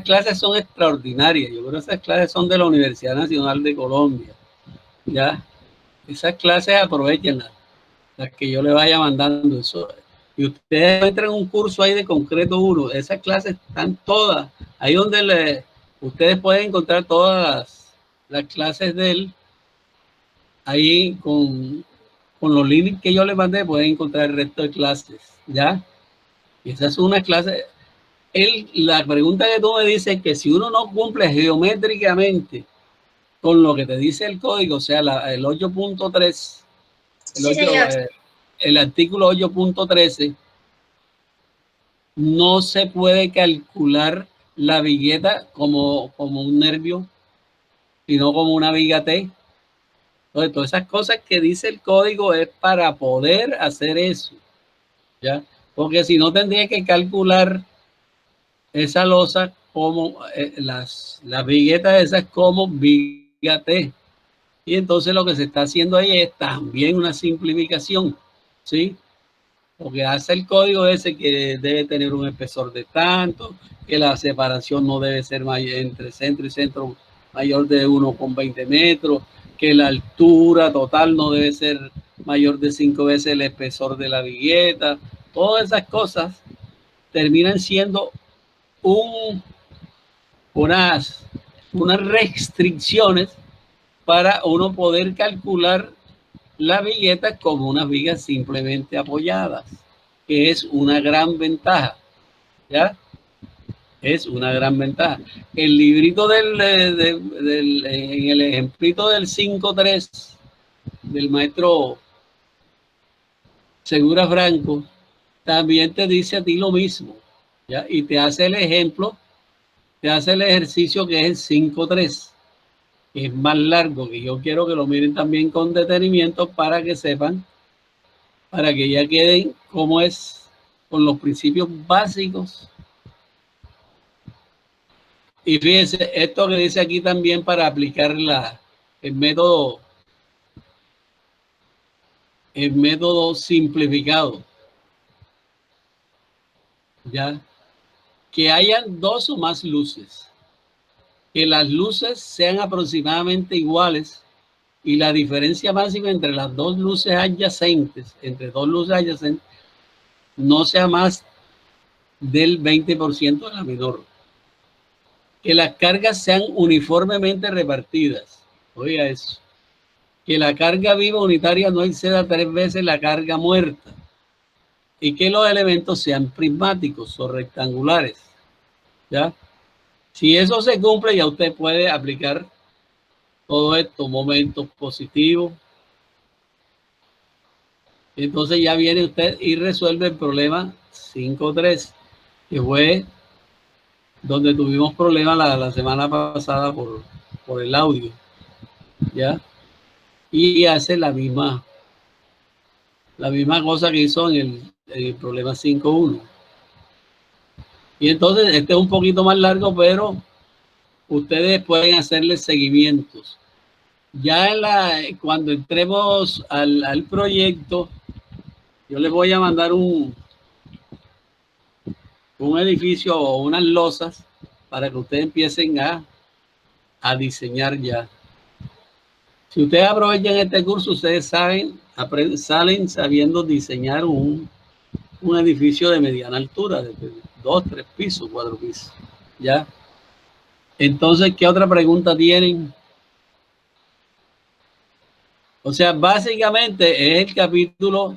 clases son extraordinarias. Yo creo que esas clases son de la Universidad Nacional de Colombia. ¿Ya? Esas clases aprovechenlas, las que yo le vaya mandando. Eso. Y ustedes entran en un curso ahí de concreto 1. Esas clases están todas. Ahí donde ustedes pueden encontrar todas las clases de él. Ahí con los links que yo les mandé pueden encontrar el resto de clases. ¿Ya? Y esa es una clase. La pregunta que tú me dices es que si uno no cumple geométricamente con lo que te dice el código, o sea, el 8.3, el artículo 8.13, no se puede calcular la vigueta como un nervio, sino como una viga T. Entonces, todas esas cosas que dice el código es para poder hacer eso, ¿ya? Porque si no tendría que calcular esa losa como las viguetas esas como viga T. Y entonces lo que se está haciendo ahí es también una simplificación, ¿sí? Lo que hace el código ese que debe tener un espesor de tanto, que la separación no debe ser entre centro y centro mayor de 1,20 metros, que la altura total no debe ser mayor de 5 veces el espesor de la vigueta. Todas esas cosas terminan siendo unas restricciones para uno poder calcular la vigueta como unas vigas simplemente apoyadas, que es una gran ventaja, ¿ya? Es una gran ventaja. El librito en el ejemplito del 5.3 del maestro Segura Franco, también te dice a ti lo mismo, ¿ya? Y te hace el ejemplo, te hace el ejercicio que es el 5.3. Es más largo, que yo quiero que lo miren también con detenimiento para que sepan, para que ya queden cómo es con los principios básicos. Y fíjense, esto que dice aquí también para aplicar el método simplificado. ya, que hayan dos o más luces, que las luces sean aproximadamente iguales y la diferencia máxima entre las dos luces adyacentes, no sea más del 20% de la menor. Que las cargas sean uniformemente repartidas. Oiga eso. Que la carga viva unitaria no exceda 3 veces la carga muerta. Y que los elementos sean prismáticos o rectangulares. ¿Ya? Si eso se cumple, ya usted puede aplicar todo esto, momentos positivos. Entonces ya viene usted y resuelve el problema 5.3, que fue donde tuvimos problemas la semana pasada por el audio, ¿ya? Y hace la misma cosa que hizo en el problema 5.1. Y entonces este es un poquito más largo, pero ustedes pueden hacerle seguimientos. Ya cuando entremos al proyecto, yo les voy a mandar un edificio o unas losas para que ustedes empiecen a diseñar ya. Si ustedes aprovechan este curso, ustedes salen sabiendo diseñar un edificio de mediana altura, de 2, 3 pisos, 4 pisos. ¿Ya? Entonces, ¿qué otra pregunta tienen? O sea, básicamente es el capítulo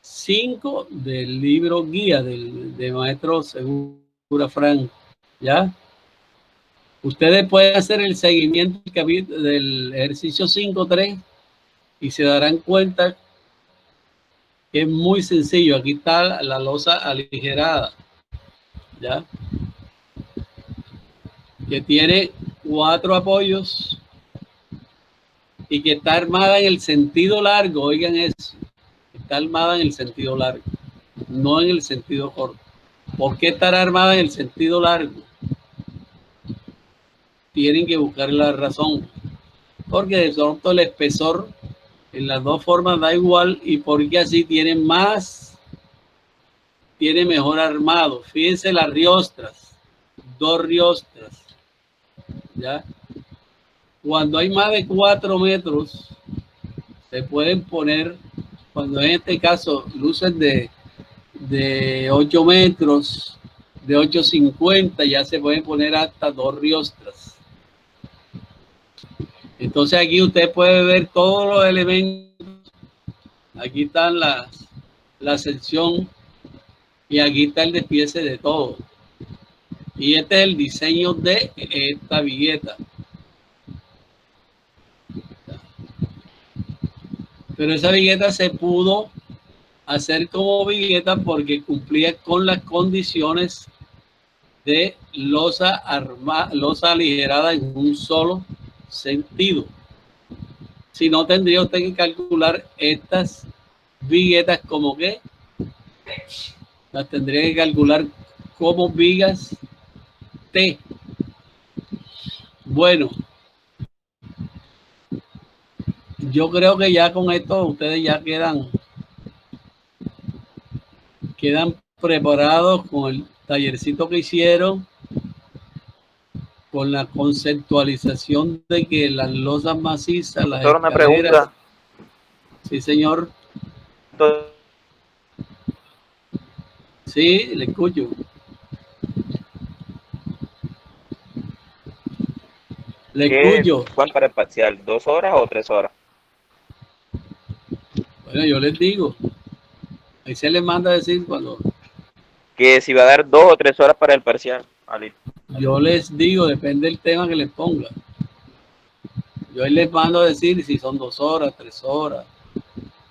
5 del libro guía de Maestro Segura Frank. ¿Ya? Ustedes pueden hacer el seguimiento del ejercicio 5.3 y se darán cuenta que es muy sencillo. Aquí está la losa aligerada, ¿ya? Que tiene 4 apoyos y que está armada en el sentido largo. Oigan eso, está armada en el sentido largo, no en el sentido corto. ¿Por qué estará armada en el sentido largo? Tienen que buscar la razón, porque de pronto el espesor en las dos formas da igual y porque así tiene mejor armado. Fíjense las riostras, 2 riostras, ¿ya? Cuando hay más de 4 metros, se pueden poner, cuando en este caso luces de 8 metros, de 8.50, ya se pueden poner hasta 2 riostras. Entonces aquí usted puede ver todos los elementos. Aquí están la sección y aquí está el despiece de todo. Y este es el diseño de esta vigueta. Pero esa vigueta se pudo hacer como vigueta porque cumplía con las condiciones de losa aligerada en un solo sentido. Si no, tendría usted que calcular estas viguetas como que las tendría que calcular como vigas T. Bueno, yo creo que ya con esto ustedes ya quedan preparados con el tallercito que hicieron, con la conceptualización de que las losas macizas, las escaleras... Una pregunta. Sí, señor. Sí, le escucho. Le escucho. ¿Cuánto para el parcial? ¿2 horas o 3 horas? Bueno, yo les digo. Ahí se les manda a decir cuando... Que si va a dar 2 o 3 horas para el parcial. Yo les digo, depende del tema que les ponga. Yo ahí les mando a decir si son 2 horas, 3 horas,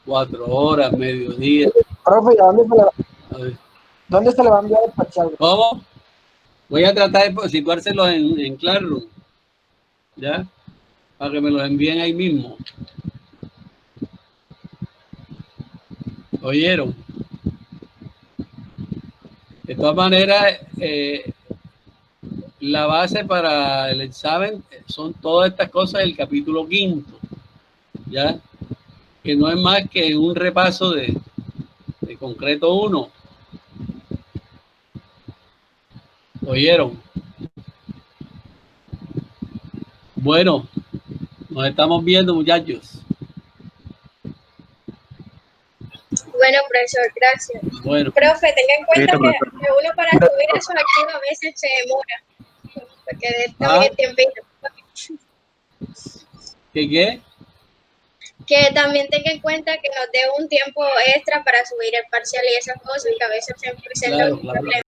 4 horas, mediodía. Profe, ¿dónde se le va a enviar el parcial? ¿Cómo? Voy a tratar de situárselos en Classroom, ¿ya? Para que me los envíen ahí mismo. ¿Oyeron? De todas maneras, la base para el examen son todas estas cosas del capítulo 5, ¿ya? Que no es más que un repaso de concreto 1. ¿Oyeron? Bueno, nos estamos viendo, muchachos. Bueno, profesor, gracias. Bueno. Profe, tenga en cuenta que uno para subir esos archivos a veces se demora. Porque también tiempito. ¿Qué? Que también tenga en cuenta que nos dé un tiempo extra para subir el parcial y esas cosas, que a veces se presentan problemas.